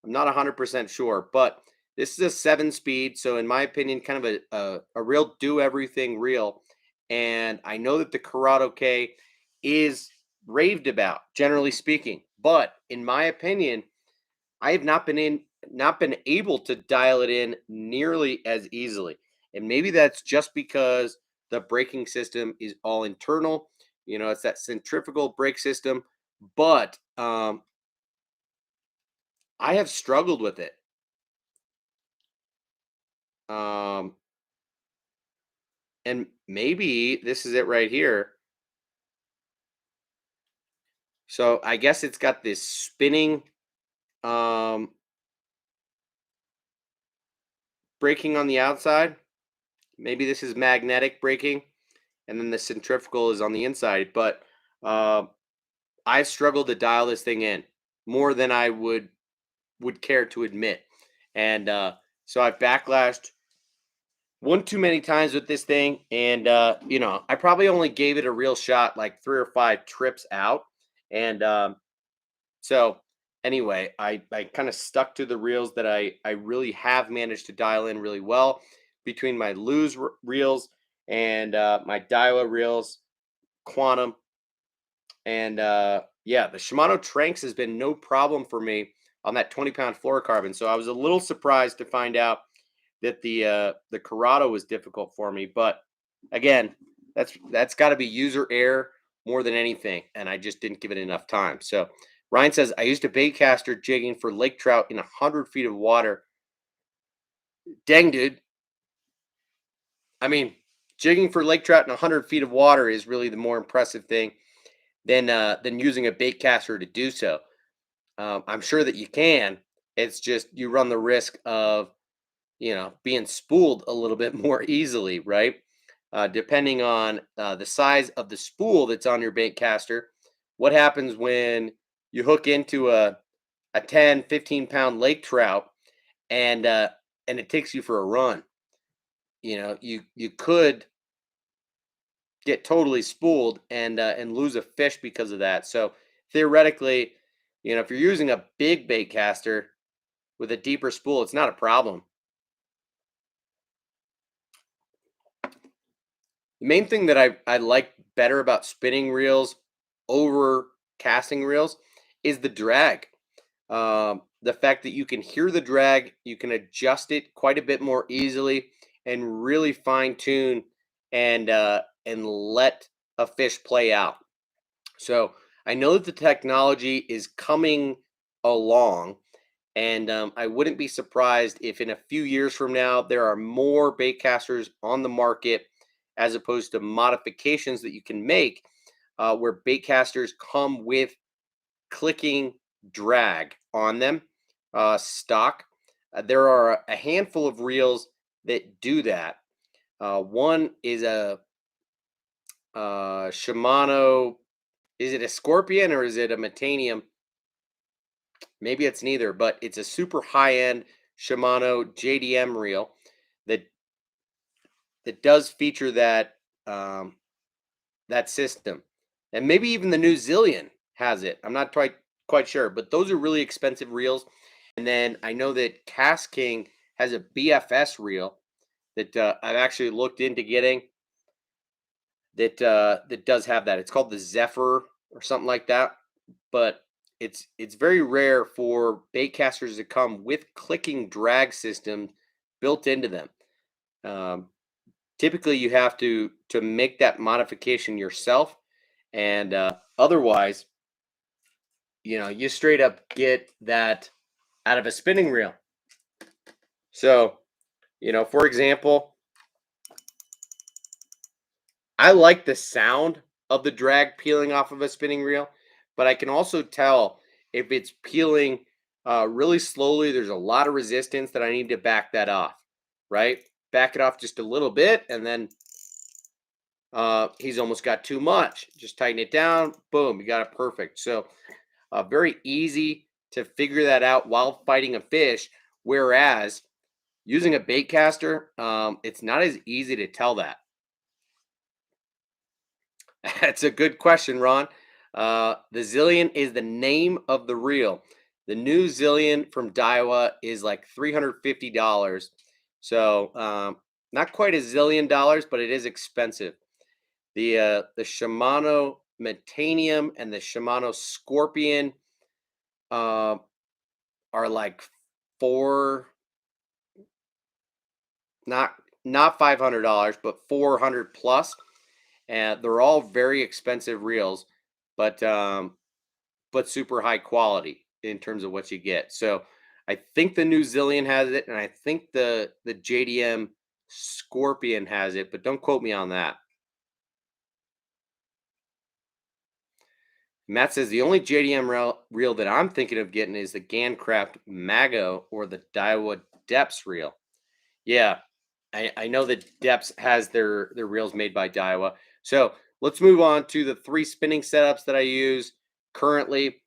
I'm not 100% sure, but this is a 7-speed. So in my opinion, kind of a real do everything reel. And I know that the Curado K is raved about, generally speaking. But in my opinion, I have not been able to dial it in nearly as easily. And maybe that's just because the braking system is all internal. You know, it's that centrifugal brake system. But I have struggled with it. And maybe this is it right here. So I guess it's got this spinning braking on the outside. Maybe this is magnetic braking, and then the centrifugal is on the inside. But I've struggled to dial this thing in more than I would care to admit. And so I've backlashed one too many times with this thing. And, you know, I probably only gave it a real shot like 3 or 5 trips out. And so anyway, I kind of stuck to the reels that I really have managed to dial in really well between my Lews reels and my Daiwa reels, Quantum. And yeah, the Shimano Tranks has been no problem for me on that 20-pound fluorocarbon. So I was a little surprised to find out that the Curado was difficult for me. But again, that's got to be user error more than anything, and I just didn't give it enough time. So Ryan says, I used a baitcaster jigging for lake trout in 100 feet of water. Dang, dude. I mean, jigging for lake trout in 100 feet of water is really the more impressive thing than using a baitcaster to do so. I'm sure that you can. It's just you run the risk of, you know, being spooled a little bit more easily, right? Depending on the size of the spool that's on your bait caster. What happens when you hook into a 10, 15-pound lake trout and it takes you for a run? You know, you could get totally spooled and lose a fish because of that. So theoretically, you know, if you're using a big bait caster with a deeper spool, it's not a problem. The main thing that I like better about spinning reels over casting reels is the drag. The fact that you can hear the drag, you can adjust it quite a bit more easily, and really fine tune and let a fish play out. So I know that the technology is coming along, and I wouldn't be surprised if in a few years from now there are more bait casters on the market as opposed to modifications that you can make where bait casters come with clicking drag on them stock. There are a handful of reels that do that. One is a Shimano. Is it a Scorpion or is it a Metanium? Maybe it's neither, but it's a super high-end Shimano JDM reel that does feature that that system, and maybe even the new Zillion has it. I'm not quite sure, but those are really expensive reels. And then I know that Cast King has a BFS reel that I've actually looked into getting that does have that. It's called the Zephyr or something like that, but it's very rare for bait casters to come with clicking drag systems built into them. Typically, you have to make that modification yourself, and otherwise, you know, you straight up get that out of a spinning reel. So, you know, for example, I like the sound of the drag peeling off of a spinning reel, but I can also tell if it's peeling really slowly, there's a lot of resistance that I need to back that off, right? Back it off just a little bit, and then he's almost got too much. Just tighten it down, boom, you got it perfect. So very easy to figure that out while fighting a fish, whereas using a bait caster, it's not as easy to tell that. That's a good question, Ron. The Zillion is the name of the reel. The new Zillion from Daiwa is like $350. So not quite $1 zillion, but it is expensive. The Shimano Metanium and the Shimano Scorpion are like four, not $500, but 400 plus, and they're all very expensive reels, but super high quality in terms of what you get. So I think the new Zillion has it, and I think the JDM Scorpion has it, but don't quote me on that. Matt says the only JDM reel that I'm thinking of getting is the Gancraft Mago or the Daiwa Depths reel. Yeah, I know that Depths has their reels made by Daiwa. So let's move on to the 3 spinning setups that I use currently.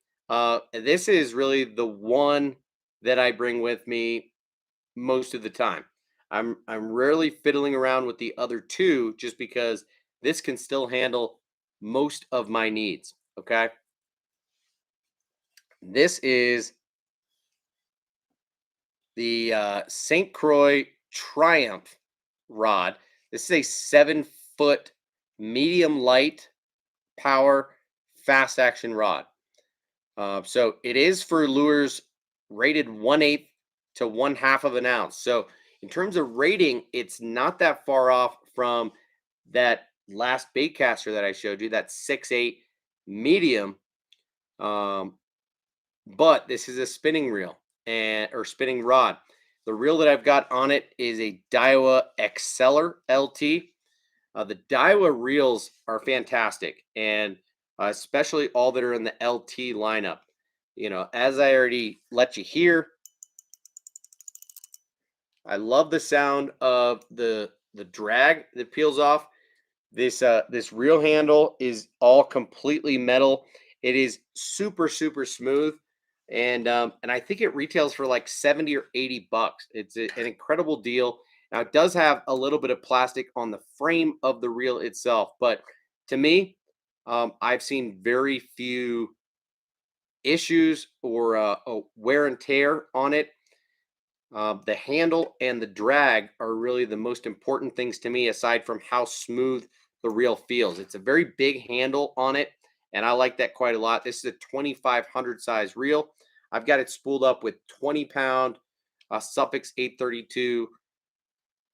This is really the one that I bring with me most of the time. I'm rarely fiddling around with the other 2 just because this can still handle most of my needs. Okay. This is the St. Croix Triumph rod. This is a 7-foot medium light power fast action rod. So it is for lures rated 1/8 to 1/2 of an ounce. So in terms of rating, it's not that far off from that last baitcaster that I showed you, that 6/8 medium. But this is a spinning reel or spinning rod. The reel that I've got on it is a Daiwa Exceller Lt. The Daiwa reels are fantastic, and especially all that are in the LT lineup. You know, as I already let you hear, I love the sound of the drag that peels off. This reel handle is all completely metal. It is super smooth, and I think it retails for like 70 or 80 bucks. It's an incredible deal. Now it does have a little bit of plastic on the frame of the reel itself, but to me, I've seen very few issues or wear and tear on it. The handle and the drag are really the most important things to me, aside from how smooth the reel feels. It's a very big handle on it, and I like that quite a lot. This is a 2500 size reel. I've got it spooled up with 20-pound Suffix 832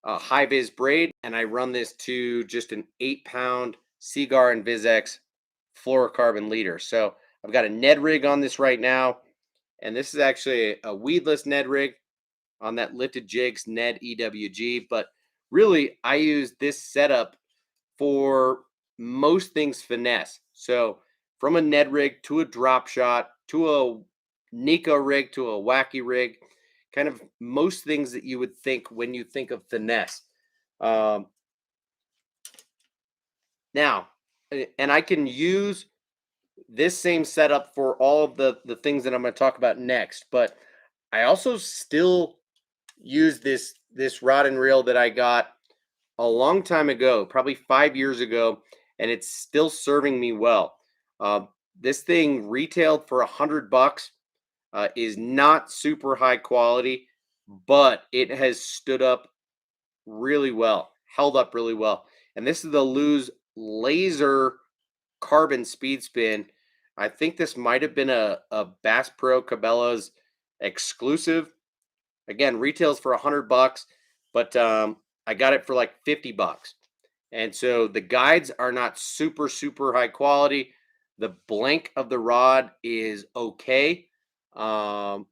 hi-vis braid, and I run this to just an 8-pound Seagar and VizX fluorocarbon leader. So I've got a Ned rig on this right now, and this is actually a weedless Ned rig on that lifted jigs Ned EWG. But really, I use this setup for most things finesse. So from a Ned rig to a drop shot to a Nico rig to a wacky rig, kind of most things that you would think when you think of finesse. Um, Now, and I can use this same setup for all of the things that I'm going to talk about next, but I also still use this rod and reel that I got a long time ago, probably 5 years ago, and it's still serving me well. This thing retailed for $100, is not super high quality, but it has stood up really well, held up really well. And this is the Lews Lazer Carbon Speed Spin. I think this might have been a Bass Pro Cabela's exclusive. Again, retails for $100, but I got it for like 50 bucks. And so the guides are not super high quality. The blank of the rod is okay, but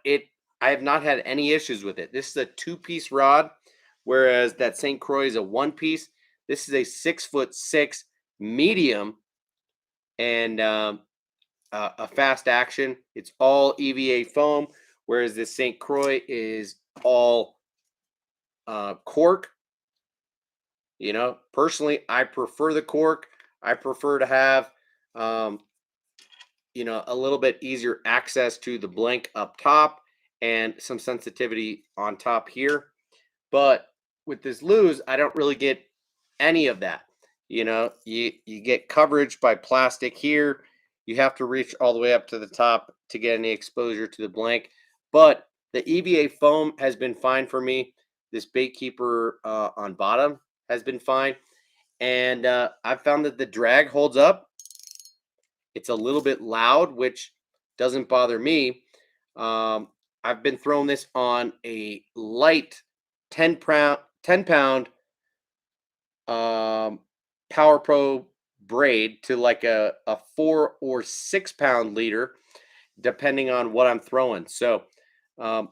I have not had any issues with it. This is a 2-piece rod, whereas that St. Croix is a 1-piece. This is a 6'6" medium, and a fast action. It's all EVA foam, whereas this St. Croix is all cork. You know, personally, I prefer the cork. I prefer to have, you know, a little bit easier access to the blank up top and some sensitivity on top here. But with this Lews, I don't really get any of that. You know, you get coverage by plastic here. You have to reach all the way up to the top to get any exposure to the blank. But the EVA foam has been fine for me. This bait keeper on bottom has been fine. And I've found that the drag holds up. It's a little bit loud, which doesn't bother me. I've been throwing this on a light 10 pound Power Pro braid to like a 4 or 6 pound leader, depending on what I'm throwing. So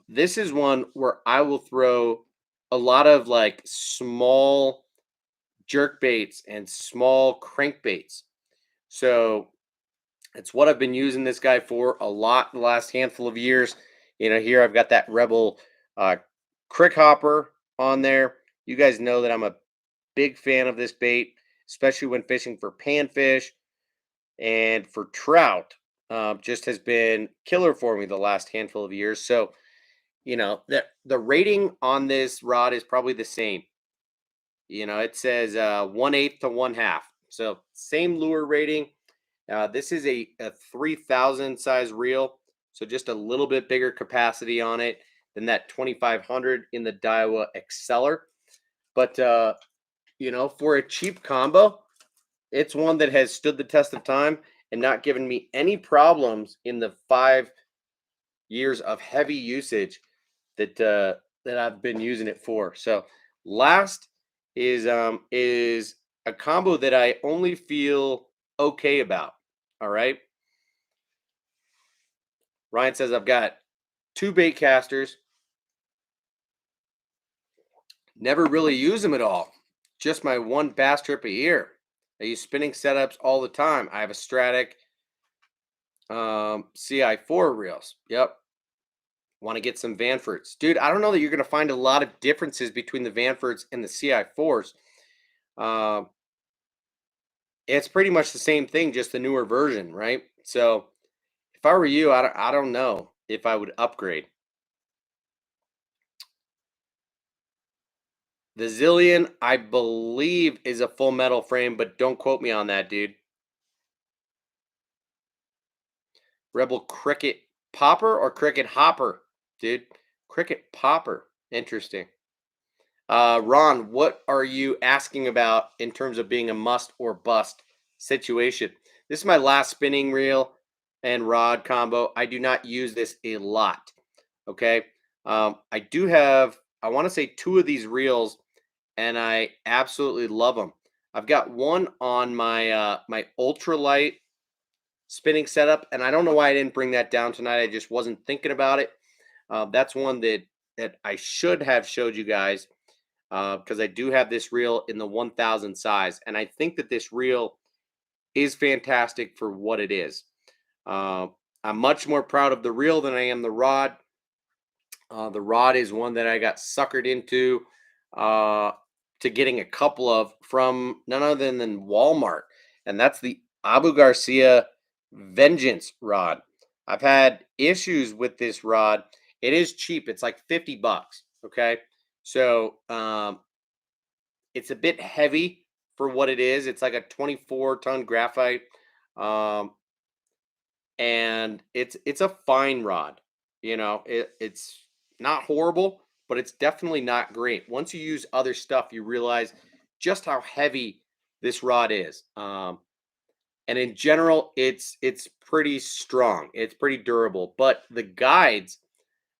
this is one where I will throw a lot of like small jerk baits and small crankbaits. So it's what I've been using this guy for a lot the last handful of years. You know, here I've got that Rebel crick hopper on there. You guys know that I'm a big fan of this bait, especially when fishing for panfish and for trout. Just has been killer for me the last handful of years. So, you know, the rating on this rod is probably the same. You know, it says 1/8 to 1/2. So same lure rating. This is a 3,000 size reel, so just a little bit bigger capacity on it than that 2,500 in the Daiwa Exceller. But you know, for a cheap combo, it's one that has stood the test of time and not given me any problems in the 5 years of heavy usage that that I've been using it for. So last is a combo that I only feel okay about. All right. Ryan says I've got 2 bait casters. Never really use them at all. Just my 1 bass trip a year. I use spinning setups all the time. I have a Stratic Ci4 reels. Yep. Want to get some Vanfords. Dude, I don't know that you're going to find a lot of differences between the Vanfords and the Ci4s. It's pretty much the same thing, just the newer version, right? So if I were you, I don't know if I would upgrade. The Zillion, I believe, is a full metal frame, but don't quote me on that, dude. Rebel Cricket Popper or Cricket Hopper, dude? Cricket Popper. Interesting. Ron, what are you asking about in terms of being a must or bust situation? This is my last spinning reel and rod combo. I do not use this a lot. Okay. I do have, I want to say 2 of these reels, and I absolutely love them. I've got one on my my ultralight spinning setup, and I don't know why I didn't bring that down tonight. I just wasn't thinking about it. That's one that I should have showed you guys, because I do have this reel in the 1,000 size, and I think that this reel is fantastic for what it is. I'm much more proud of the reel than I am the rod. The rod is one that I got suckered into to getting a couple of from none other than Walmart, and that's the Abu Garcia Vengeance Rod. I've had issues with this rod. It is cheap. It's like $50. Okay, so it's a bit heavy for what it is. It's like a 24-ton graphite, um, and it's a fine rod. You know, it's not horrible, but it's definitely not great. Once you use other stuff, you realize just how heavy this rod is. And in general, it's pretty strong. It's pretty durable. But the guides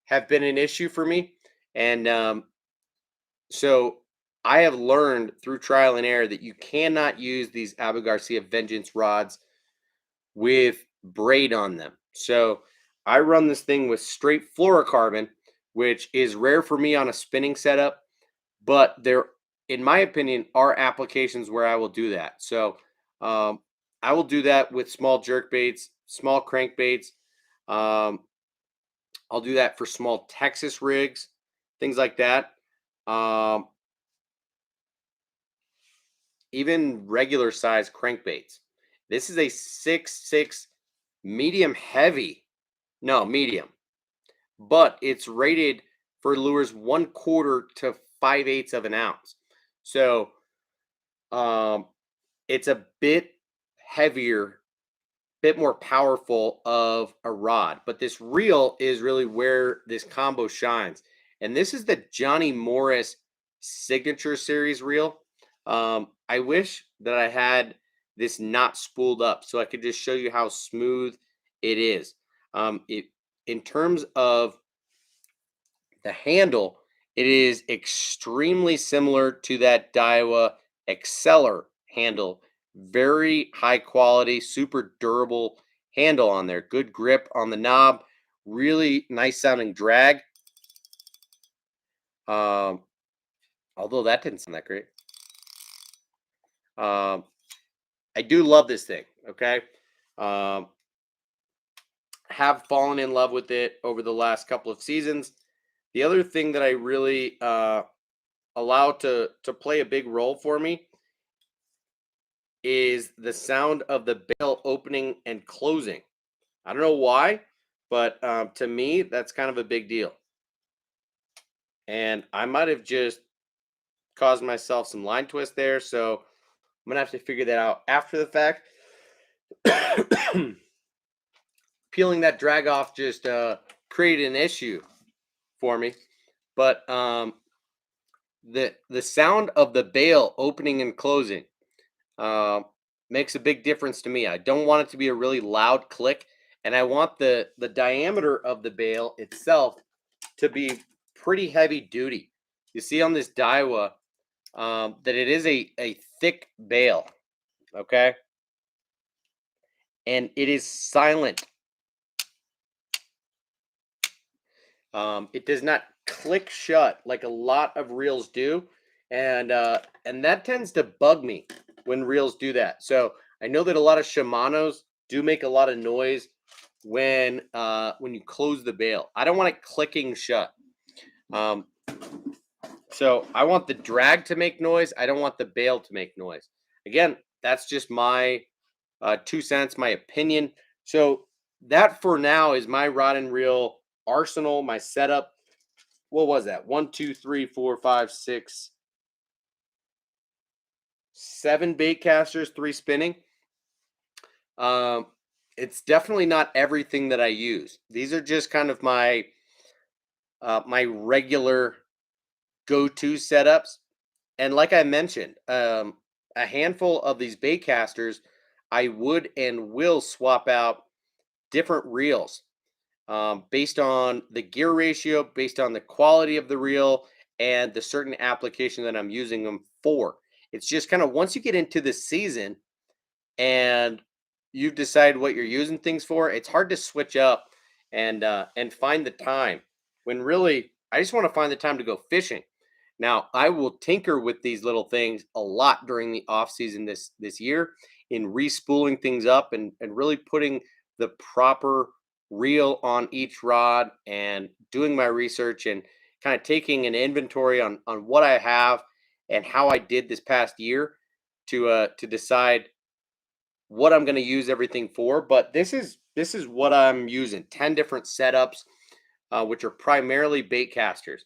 have been an issue for me, and so I have learned through trial and error that you cannot use these Abu Garcia Vengeance rods with braid on them. So I run this thing with straight fluorocarbon, which is rare for me on a spinning setup, but there, in my opinion, are applications where I will do that. So I will do that with small jerk baits, small crankbaits. Um, I'll do that for small Texas rigs, things like that. Um, Even regular size crankbaits. This is a 6'6" medium heavy. No, medium. But it's rated for lures 1/4 to 5/8 of an ounce. So it's a bit heavier, bit more powerful of a rod, but this reel is really where this combo shines. And this is the Johnny Morris Signature Series reel. I wish that I had this not spooled up so I could just show you how smooth it is. In terms of the handle, it is extremely similar to that Daiwa Exceller handle. Very high quality, super durable handle on there. Good grip on the knob. Really nice sounding drag. Although that didn't sound that great. I do love this thing, okay? Have fallen in love with it over the last couple of seasons. The other thing that I really allow to play a big role for me is the sound of the bail opening and closing. I don't know why, but to me, that's kind of a big deal. And I might have just caused myself some line twist there, so I'm going to have to figure that out after the fact. Peeling that drag off just created an issue for me. But the sound of the bail opening and closing makes a big difference to me. I don't want it to be a really loud click, and I want the diameter of the bail itself to be pretty heavy duty. You see on this Daiwa that it is a thick bail, okay? And it is silent. It does not click shut like a lot of reels do, and that tends to bug me when reels do that. So I know that a lot of Shimanos do make a lot of noise when you close the bail. I don't want it clicking shut. So I want the drag to make noise. I don't want the bail to make noise. Again, that's just my 2 cents, my opinion. So that for now is my rod and reel arsenal, my setup. What was that? 1, 2, 3, 4, 5, 6, 7 bait casters, 3 spinning. It's definitely not everything that I use. These are just kind of my my regular go-to setups. And like I mentioned, a handful of these bait casters, I would and will swap out different reels based on the gear ratio, based on the quality of the reel, and the certain application that I'm using them for. It's just kind of once you get into the season and you've decided what you're using things for, it's hard to switch up and find the time. When really, I just want to find the time to go fishing. Now, I will tinker with these little things a lot during the off season this year in respooling things up and really putting the proper reel on each rod and doing my research and kind of taking an inventory on what I have and how I did this past year to decide what I'm going to use everything for. But this is what I'm using. 10 different setups, which are primarily bait casters.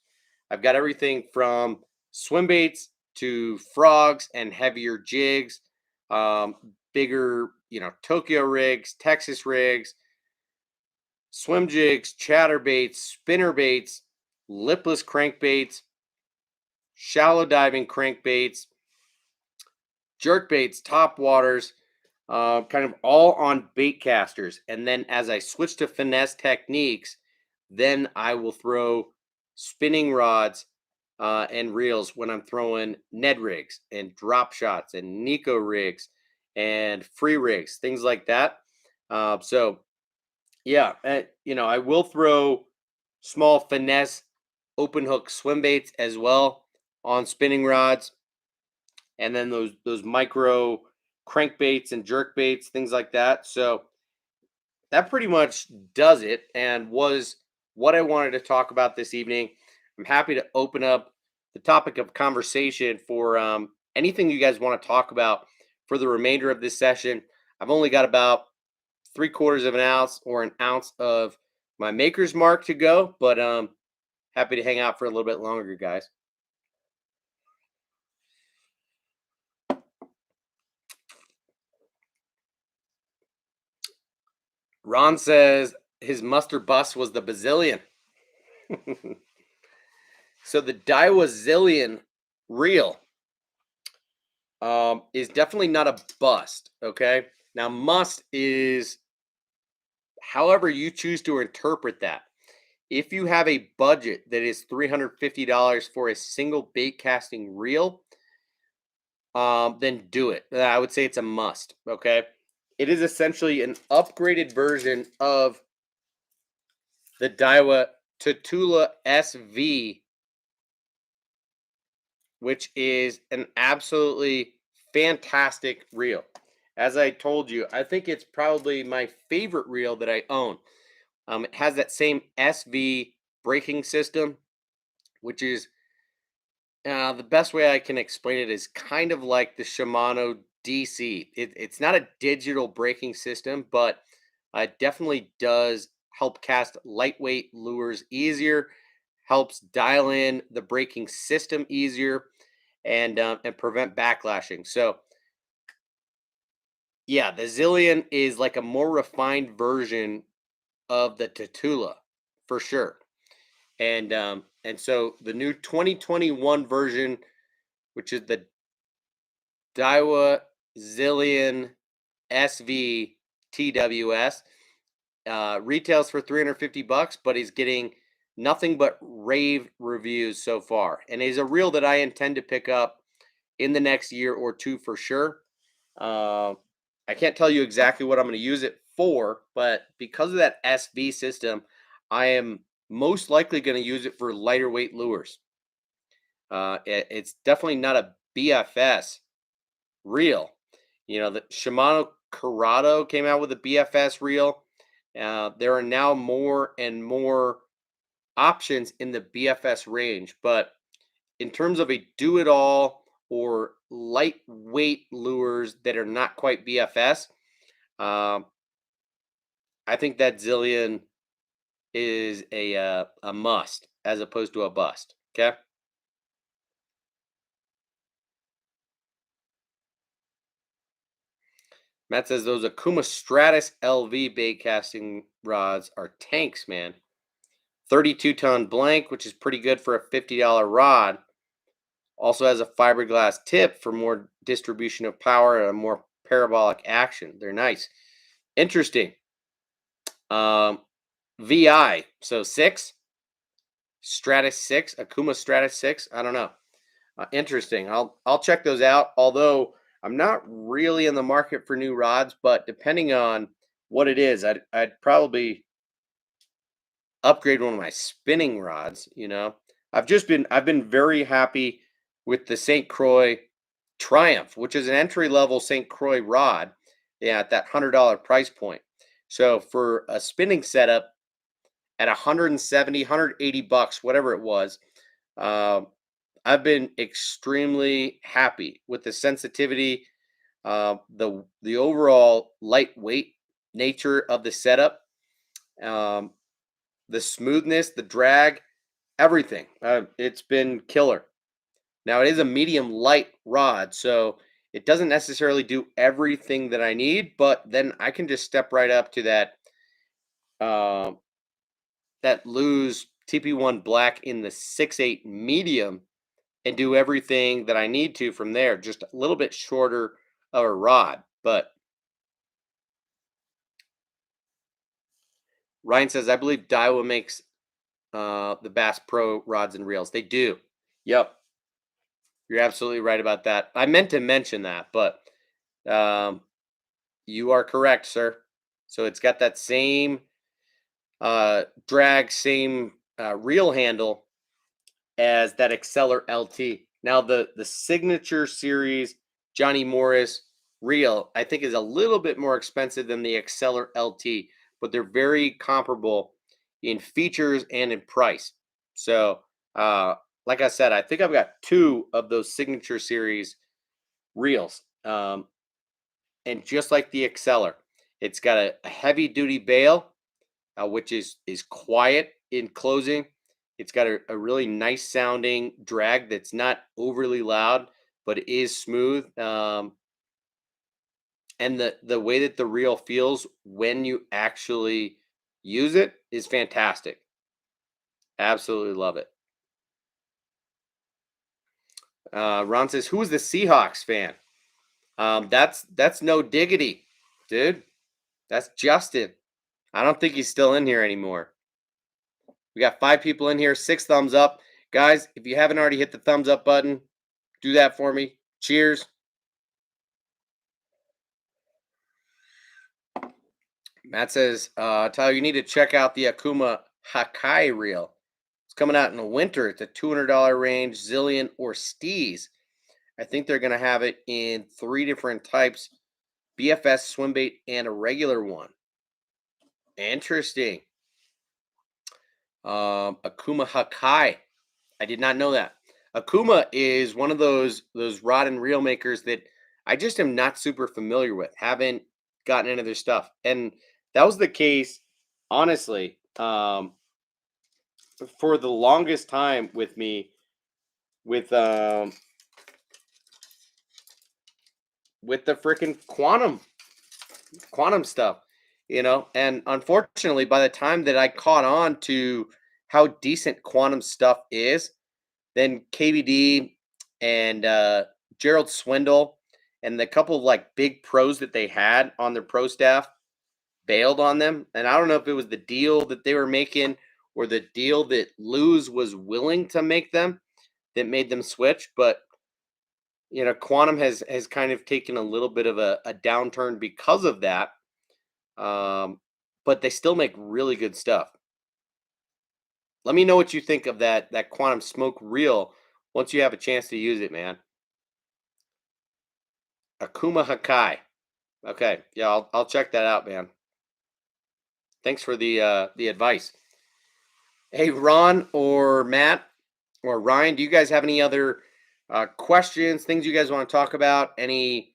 I've got everything from swim baits to frogs and heavier jigs, bigger, Tokyo rigs, Texas rigs, swim jigs, chatterbaits, spinner baits, lipless crankbaits, shallow diving crankbaits, jerkbaits, topwaters, kind of all on bait casters. And then as I switch to finesse techniques, then I will throw spinning rods and reels when I'm throwing Ned rigs and drop shots and Nico rigs and free rigs, things like that. So yeah, I will throw small finesse open hook swim baits as well on spinning rods, and then those micro crankbaits and jerkbaits, things like that. So that pretty much does it, and was what I wanted to talk about this evening. I'm happy to open up the topic of conversation for anything you guys want to talk about for the remainder of this session. I've only got about 3/4 of an ounce or an ounce of my maker's mark to go, but happy to hang out for a little bit longer, guys. Ron says his muster bust was the Bazillion. So the Daiwa Zillion Reel is definitely not a bust, okay? Now, must is however you choose to interpret that. If you have a budget that is $350 for a single bait casting reel, then do it. I would say it's a must, okay? It is essentially an upgraded version of the Daiwa Tatula SV, which is an absolutely fantastic reel. As I told you, I think it's probably my favorite reel that I own. It has that same SV braking system, which is the best way I can explain it is kind of like the Shimano DC. It's not a digital braking system, but it definitely does help cast lightweight lures easier, helps dial in the braking system easier, and prevent backlashing. So yeah, the Zillion is like a more refined version of the Tatula for sure. And so the new 2021 version, which is the Daiwa Zillion Sv Tws, retails for $350, but he's getting nothing but rave reviews so far, and is a reel that I intend to pick up in the next year or two for sure. I can't tell you exactly what I'm going to use it for, but because of that SV system, I am most likely going to use it for lighter weight lures. It's definitely not a BFS reel. You know, the Shimano Curado came out with a BFS reel. There are now more and more options in the BFS range, but in terms of a do-it-all or lightweight lures that are not quite BFS, um, I think that Zillion is a must as opposed to a bust. Okay. Matt says those Akuma Stratus LV bait casting rods are tanks, man. 32-ton blank, which is pretty good for a $50 rod. Also has a fiberglass tip for more distribution of power and a more parabolic action. They're nice. Interesting. VI, so 6, Stratus 6, Akuma Stratus 6. I don't know. Interesting. I'll check those out. Although I'm not really in the market for new rods, but depending on what it is, I'd probably upgrade one of my spinning rods. I've been very happy with the St. Croix Triumph, which is an entry level St. Croix rod, yeah, at that $100 price point. So for a spinning setup at 170, 180 bucks, whatever it was, uh, I've been extremely happy with the sensitivity, the overall lightweight nature of the setup, um, the smoothness, the drag, everything. It's been killer. Now it is a medium light rod, so it doesn't necessarily do everything that I need, but then I can just step right up to uh, that Lews TP1 Black in the 6/8 medium and do everything that I need to from there. Just a little bit shorter of a rod. But Ryan says, I believe Daiwa makes the Bass Pro rods and reels. They do. Yep. You're absolutely right about that. I meant to mention that, but um, you are correct, sir. So it's got that same drag, same reel handle as that Exceller Lt. Now the signature series Johnny Morris reel I think is a little bit more expensive than the Exceller Lt, but they're very comparable in features and in price. So like I said, I think I've got 2 of those signature series reels. And just like the Exceller, it's got a heavy duty bail, which is quiet in closing. It's got a really nice sounding drag that's not overly loud, but it is smooth. and the way that the reel feels when you actually use it is fantastic. Absolutely love it. Ron says, "Who is the Seahawks fan?" That's no diggity, dude. That's Justin. I don't think he's still in here anymore. We got 5 people in here, 6 thumbs up. Guys, if you haven't already hit the thumbs up button, do that for me. Cheers. Matt says, Tyler, you need to check out the Akuma Hakai reel. It's coming out in the winter. It's a $200 range, Zillion or Steez. I think they're going to have it in 3 different types, BFS, swim bait, and a regular one. Interesting. Akuma Hakai. I did not know that. Akuma is one of those rod and reel makers that I just am not super familiar with. Haven't gotten into their stuff, and that was the case, honestly, for the longest time with me, with the freaking quantum stuff, you know. And unfortunately, by the time that I caught on to how decent quantum stuff is, then KBD and Gerald Swindle and the couple of like big pros that they had on their pro staff bailed on them. And I don't know if it was the deal that they were making or the deal that Lews was willing to make them that made them switch. But you know, quantum has kind of taken a little bit of a downturn because of that. But they still make really good stuff. Let me know what you think of that quantum smoke reel once you have a chance to use it, man. Akuma Hakai. Okay, yeah, I'll check that out, man. Thanks for the advice. Hey, Ron or Matt or Ryan, do you guys have any other questions, things you guys want to talk about? Any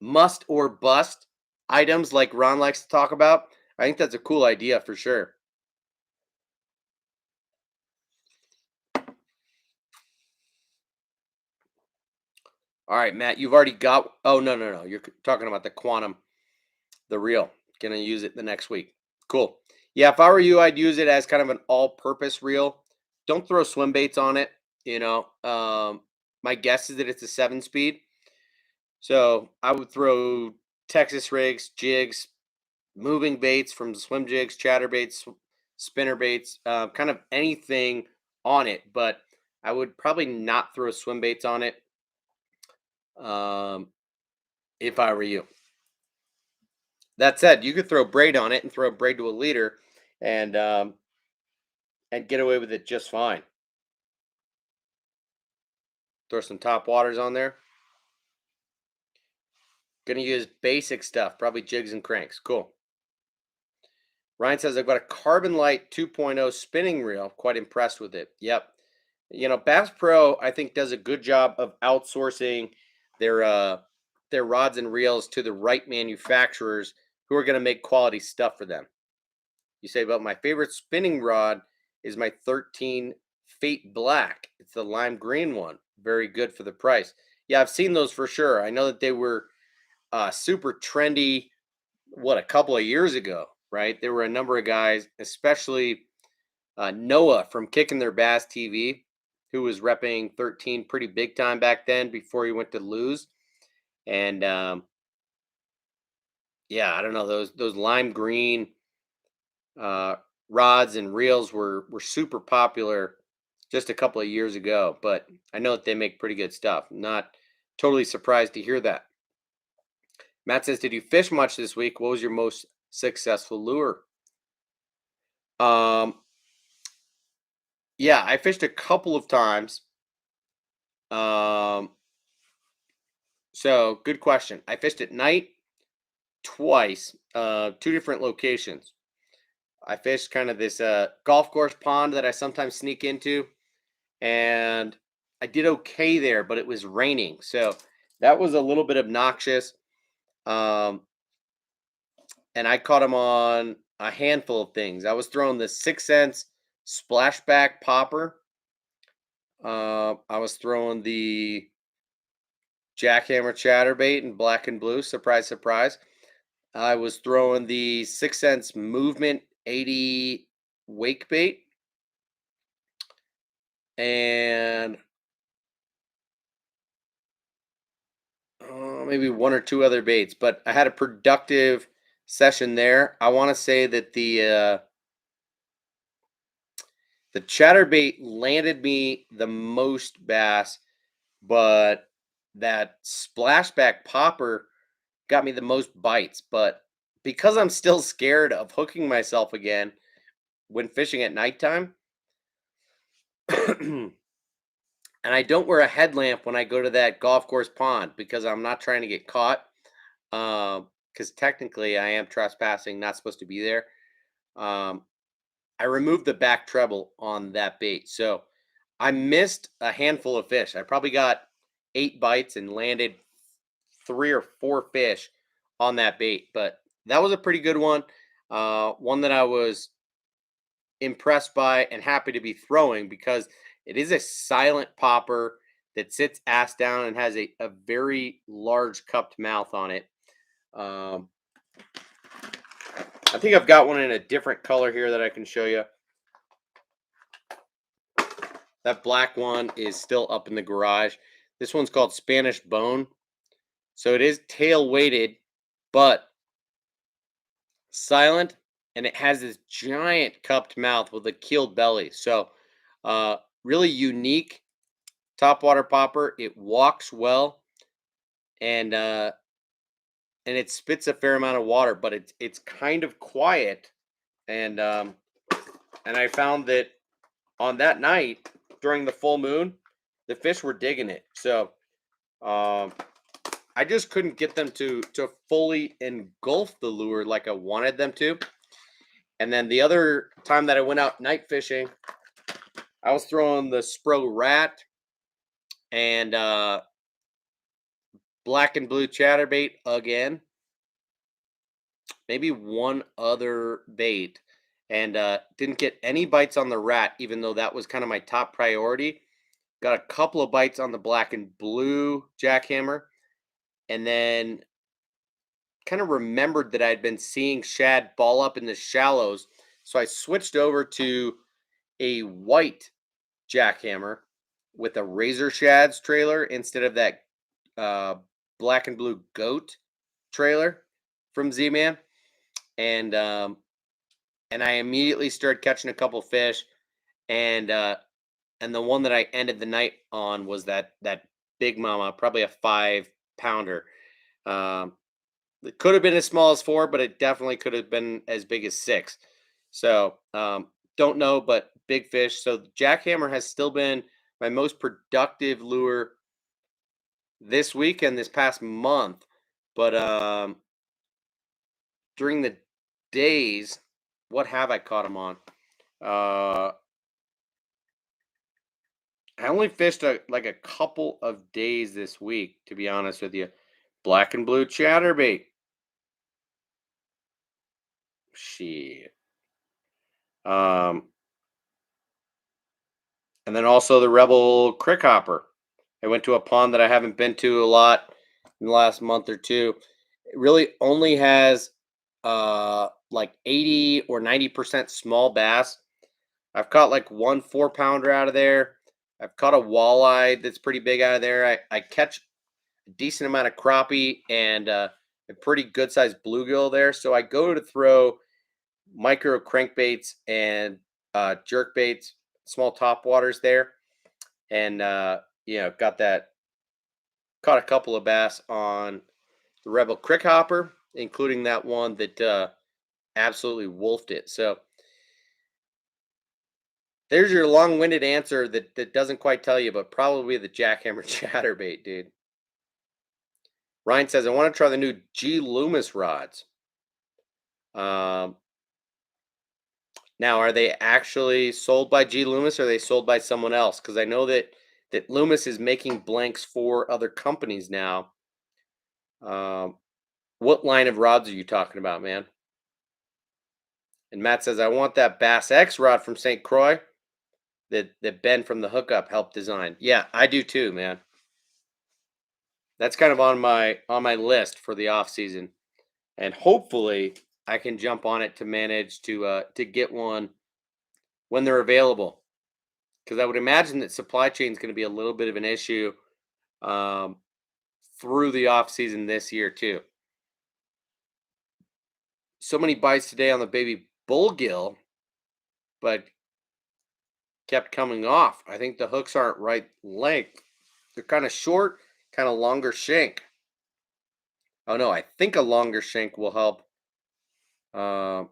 must or bust items like Ron likes to talk about? I think that's a cool idea for sure. All right, Matt, you've already got. Oh, no. You're talking about the quantum, the reel. Gonna use it the next week. Cool. Yeah, if I were you, I'd use it as kind of an all-purpose reel. Don't throw swim baits on it. You know, my guess is that it's a 7-speed. So I would throw Texas rigs, jigs, moving baits from swim jigs, chatterbaits, spinner baits, kind of anything on it. But I would probably not throw swim baits on it if I were you. That said, you could throw braid on it and throw braid to a leader and get away with it just fine. Throw some Topwaters on there. Gonna use basic stuff, probably jigs and cranks. Cool. Ryan says, I've got a Carbon Light 2.0 spinning reel. Quite impressed with it. Yep. You know, Bass Pro, I think, does a good job of outsourcing their rods and reels to the right manufacturers who are going to make quality stuff for them. You say about my favorite spinning rod is my 13 Fate Black. It's the lime green one. Very good for the price. Yeah, I've seen those for sure. I know that they were super trendy, a couple of years ago, right? There were a number of guys, especially Noah from Kicking Their Bass TV, who was repping 13 pretty big time back then before he went to Lews. And yeah, I don't know, those lime green rods and reels were super popular just a couple of years ago, but I know that they make pretty good stuff. Not totally surprised to hear that. Matt says, did you fish much this week? What was your most successful lure? Yeah, I fished a couple of times. So good question. I fished at night twice, 2 different locations. I fished kind of this golf course pond that I sometimes sneak into, and I did okay there, but it was raining, so that was a little bit obnoxious. And I caught them on a handful of things. I was throwing the 6 cents splashback popper. I was throwing the jackhammer chatterbait in black and blue. Surprise, surprise. I was throwing the 6 Sense Movement 80 wake bait, and maybe one or two other baits, but I had a productive session there. I want to say that the chatterbait landed me the most bass, but that splashback popper got me the most bites. But because I'm still scared of hooking myself again when fishing at nighttime, and I don't wear a headlamp when I go to that golf course pond because I'm not trying to get caught. Because technically I am trespassing, not supposed to be there. Um, I removed the back treble on that bait, so I missed a handful of fish. I probably got 8 bites and landed 3 or 4 fish on that bait, but that was a pretty good one. One that I was impressed by and happy to be throwing because it is a silent popper that sits ass down and has a very large cupped mouth on it. I think I've got one in a different color here that I can show you. That black one is still up in the garage. This one's called Spanish Bone. So it is tail weighted, but silent, and it has this giant cupped mouth with a keeled belly. So really unique topwater popper. It walks well, and it spits a fair amount of water, but it's kind of quiet. And I found that on that night during the full moon, the fish were digging it. So I just couldn't get them to fully engulf the lure like I wanted them to. And then the other time that I went out night fishing, I was throwing the Spro Rat and black and blue chatterbait again. Maybe one other bait, and didn't get any bites on the rat, even though that was kind of my top priority. Got a couple of bites on the black and blue jackhammer, and then kind of remembered that I'd been seeing shad ball up in the shallows, so I switched over to a white jackhammer with a razor shads trailer instead of that black and blue goat trailer from Z-Man, and I immediately started catching a couple fish, and the one that I ended the night on was that big mama, probably a 5-pounder. It could have been as small as 4, but it definitely could have been as big as 6. So don't know, but big fish. So the jackhammer has still been my most productive lure this week and this past month. But during the days, what have I caught them on? I only fished like a couple of days this week, to be honest with you. Black and blue chatterbait. Shit. And then also the Rebel Crick Hopper. I went to a pond that I haven't been to a lot in the last month or two. It really only has like 80 or 90% small bass. I've caught like 1 4-pounder out of there. I've caught a walleye that's pretty big out of there. I catch a decent amount of crappie and a pretty good sized bluegill there. So I go to throw micro crankbaits and jerkbaits, small topwaters there, and caught a couple of bass on the Rebel Crick Hopper, including that one that absolutely wolfed it. So there's your long-winded answer that doesn't quite tell you, but probably the jackhammer chatterbait, dude. Ryan says, I want to try the new G Loomis rods. Now, are they actually sold by G Loomis or are they sold by someone else? Because I know that Loomis is making blanks for other companies now. What line of rods are you talking about, man? And Matt says, I want that Bass X rod from St. Croix that Ben from the Hookup helped design. Yeah, I do too, man. that's kind of on my list for the off season, and hopefully I can jump on it to manage to get one when they're available. Because I would imagine that supply chain is going to be a little bit of an issue um, through the off season this year too. So many bites today on the baby bullgill, but kept coming off. I think the hooks aren't right length. They're kind of short, kind of longer shank. Oh no, I think a longer shank will help. Um,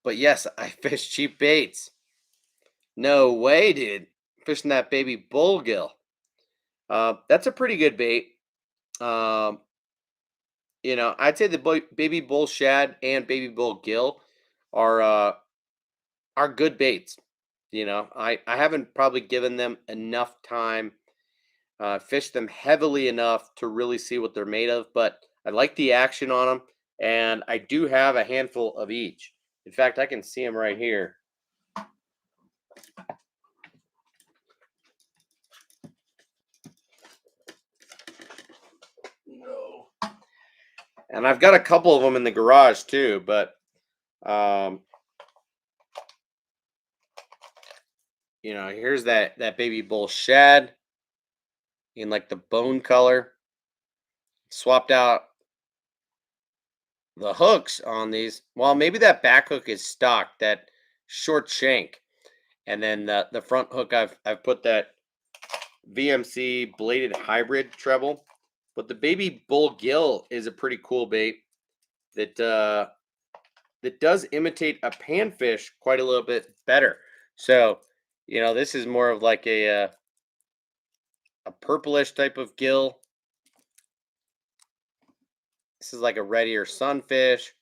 but yes, I fish cheap baits. No way, dude. Fishing that baby bullgill. That's a pretty good bait. Um, I'd say the baby bull shad and baby bull gill are good baits. I haven't probably given them enough time, fished them heavily enough to really see what they're made of. But I like the action on them, and I do have a handful of each. In fact, I can see them right here. No. And I've got a couple of them in the garage too, but here's that baby bull shad in like the bone color. Swapped out the hooks on these. Well, maybe that back hook is stock, that short shank, and then the front hook I've put that VMC bladed hybrid treble. But the baby bull gill is a pretty cool bait that does imitate a panfish quite a little bit better. So, this is more of like a purplish type of gill. This is like a reddier sunfish.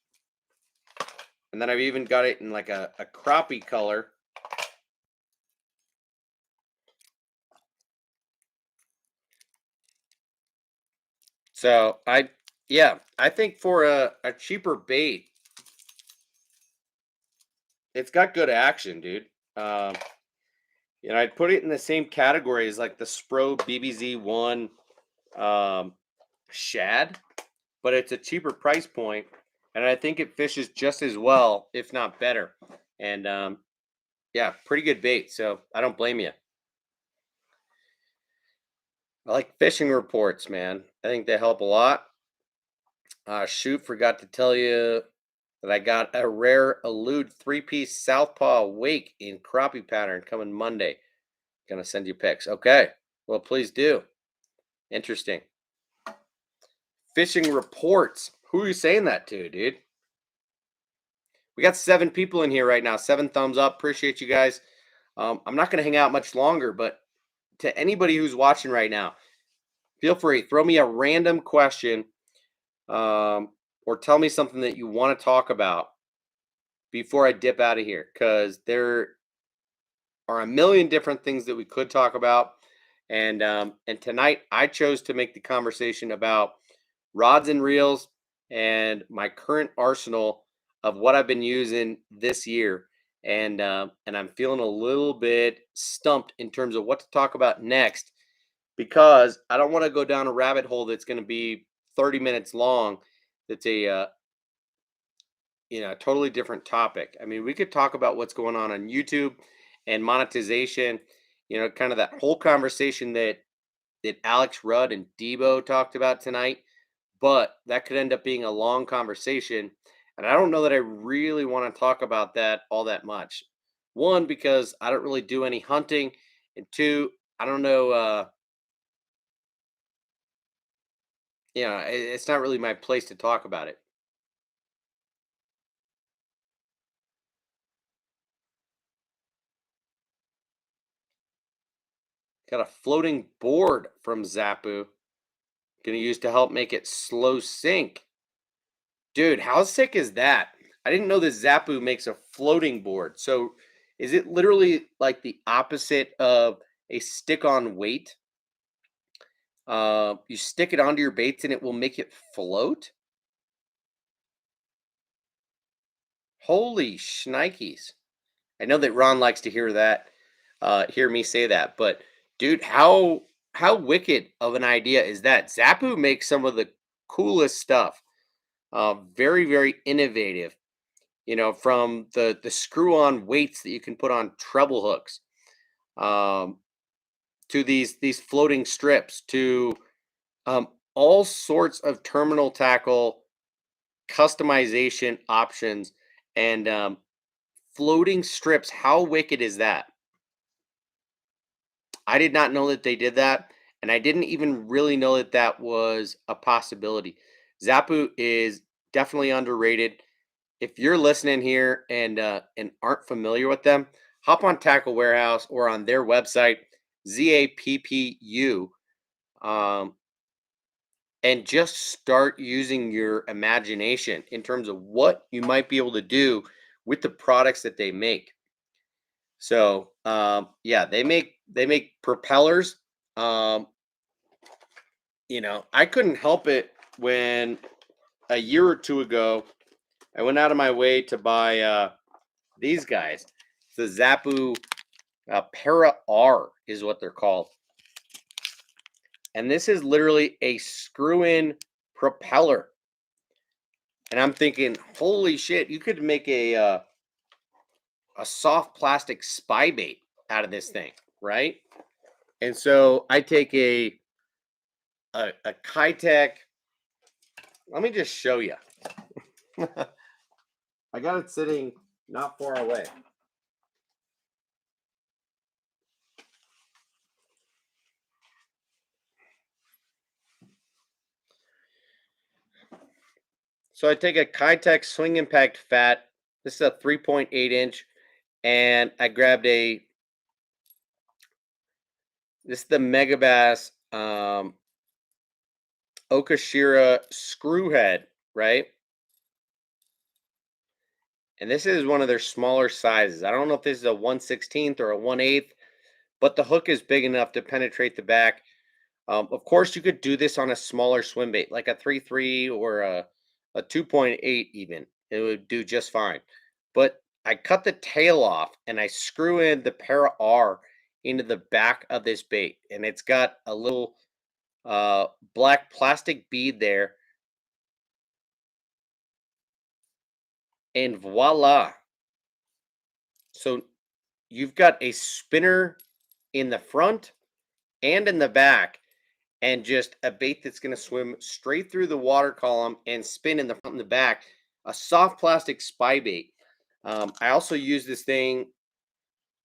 And then I've even got it in like a crappie color. So I think for a cheaper bait, it's got good action, dude. I'd put it in the same category as like the Spro BBZ1 shad, but it's a cheaper price point, and I think it fishes just as well, if not better. And yeah, pretty good bait. So I don't blame you. I like fishing reports, man. I think they help a lot. Shoot, forgot to tell you that I got a rare elude 3-piece southpaw wake in crappie pattern coming Monday. Gonna send you pics. Okay. Well, please do. Interesting. Fishing reports. Who are you saying that to, dude? We got 7 people in here right now. 7 thumbs up. Appreciate you guys. I'm not going to hang out much longer, but to anybody who's watching right now, feel free. Throw me a random question or tell me something that you want to talk about before I dip out of here, because there are a million different things that we could talk about. And tonight I chose to make the conversation about rods and reels and my current arsenal of what I've been using this year. And I'm feeling a little bit stumped in terms of what to talk about next, because I don't want to go down a rabbit hole that's going to be 30 minutes long. That's a totally different topic. I mean, we could talk about what's going on YouTube and monetization. Kind of that whole conversation that Alex Rudd and Debo talked about tonight, but that could end up being a long conversation. And I don't know that I really want to talk about that all that much. One, because I don't really do any hunting. And two, I don't know, it's not really my place to talk about it. Got a floating board from Zappu. Gonna use to help make it slow sink. Dude, how sick is that? I didn't know that Zappu makes a floating board. So is it literally like the opposite of a stick-on weight? You stick it onto your baits and it will make it float? Holy shnikes. I know that Ron likes to hear that, hear me say that, but dude, how how wicked of an idea is that? Zappu makes some of the coolest stuff. Very, very innovative. You know, from the screw-on weights that you can put on treble hooks, um, to these floating strips, to all sorts of terminal tackle customization options, and floating strips. How wicked is that? I did not know that they did that, and I didn't even really know that that was a possibility. Zappu is definitely underrated. If you're listening here and aren't familiar with them, hop on Tackle Warehouse or on their website, ZAPPU, um, and just start using your imagination in terms of what you might be able to do with the products that they make. So yeah, they make propellers. Um, you know, I couldn't help it when a year or two ago I went out of my way to buy these guys. The Zappu Para R is what they're called, and this is literally a screw-in propeller. And I'm thinking, holy shit, you could make a soft plastic spy bait out of this thing, right? And so I take a Kitech. Let me just show you. I got it sitting not far away. So I take a Kitech Swing Impact Fat. This is a 3.8 inch, and I grabbed this is the Megabass Okashira screw head, right? And this is one of their smaller sizes. I don't know if this is a 1/16 or a 1/8, but the hook is big enough to penetrate the back. Of course, you could do this on a smaller swim bait, like a 3.3 or a 2.8 even. It would do just fine. But I cut the tail off and I screw in the Para R into the back of this bait. And it's got a little black plastic bead there. And voila. So you've got a spinner in the front and in the back, and just a bait that's going to swim straight through the water column and spin in the front and the back. A soft plastic spy bait. I also use this thing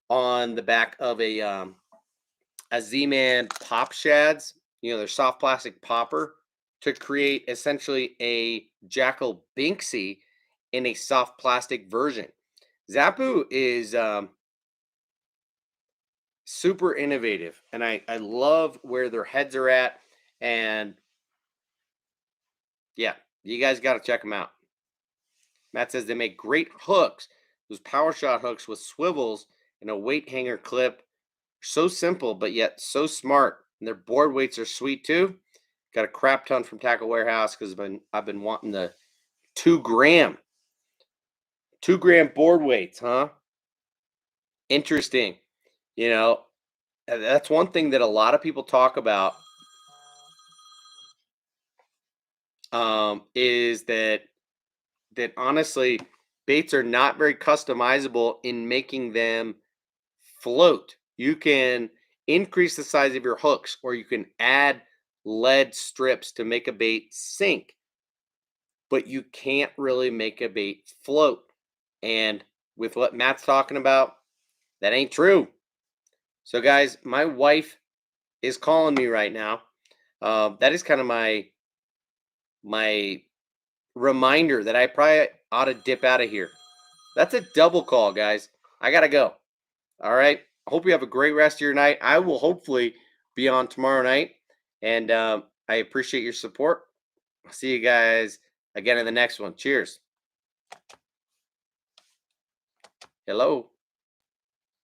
on the back of a Z-Man pop shads. You know, their soft plastic popper, to create essentially a Jackal Binksy in a soft plastic version. Zappu is super innovative, and I love where their heads are at. And yeah, you guys got to check them out. Matt says they make great hooks. Those power shot hooks with swivels and a weight hanger clip. So simple, but yet so smart. And their board weights are sweet too. Got a crap ton from Tackle Warehouse because I've been wanting the 2 gram board weights, huh? Interesting. You know, that's one thing that a lot of people talk about, is that honestly, baits are not very customizable in making them float. You can increase the size of your hooks, or you can add lead strips to make a bait sink, but you can't really make a bait float. And with what Matt's talking about, that ain't true. So, guys, my wife is calling me right now. That is kind of my reminder that I probably ought to dip out of here. That's a double call, guys. I gotta go. All right. I hope you have a great rest of your night. I will hopefully be on tomorrow night, and I appreciate your support. I'll see you guys again in the next one. Cheers. Hello.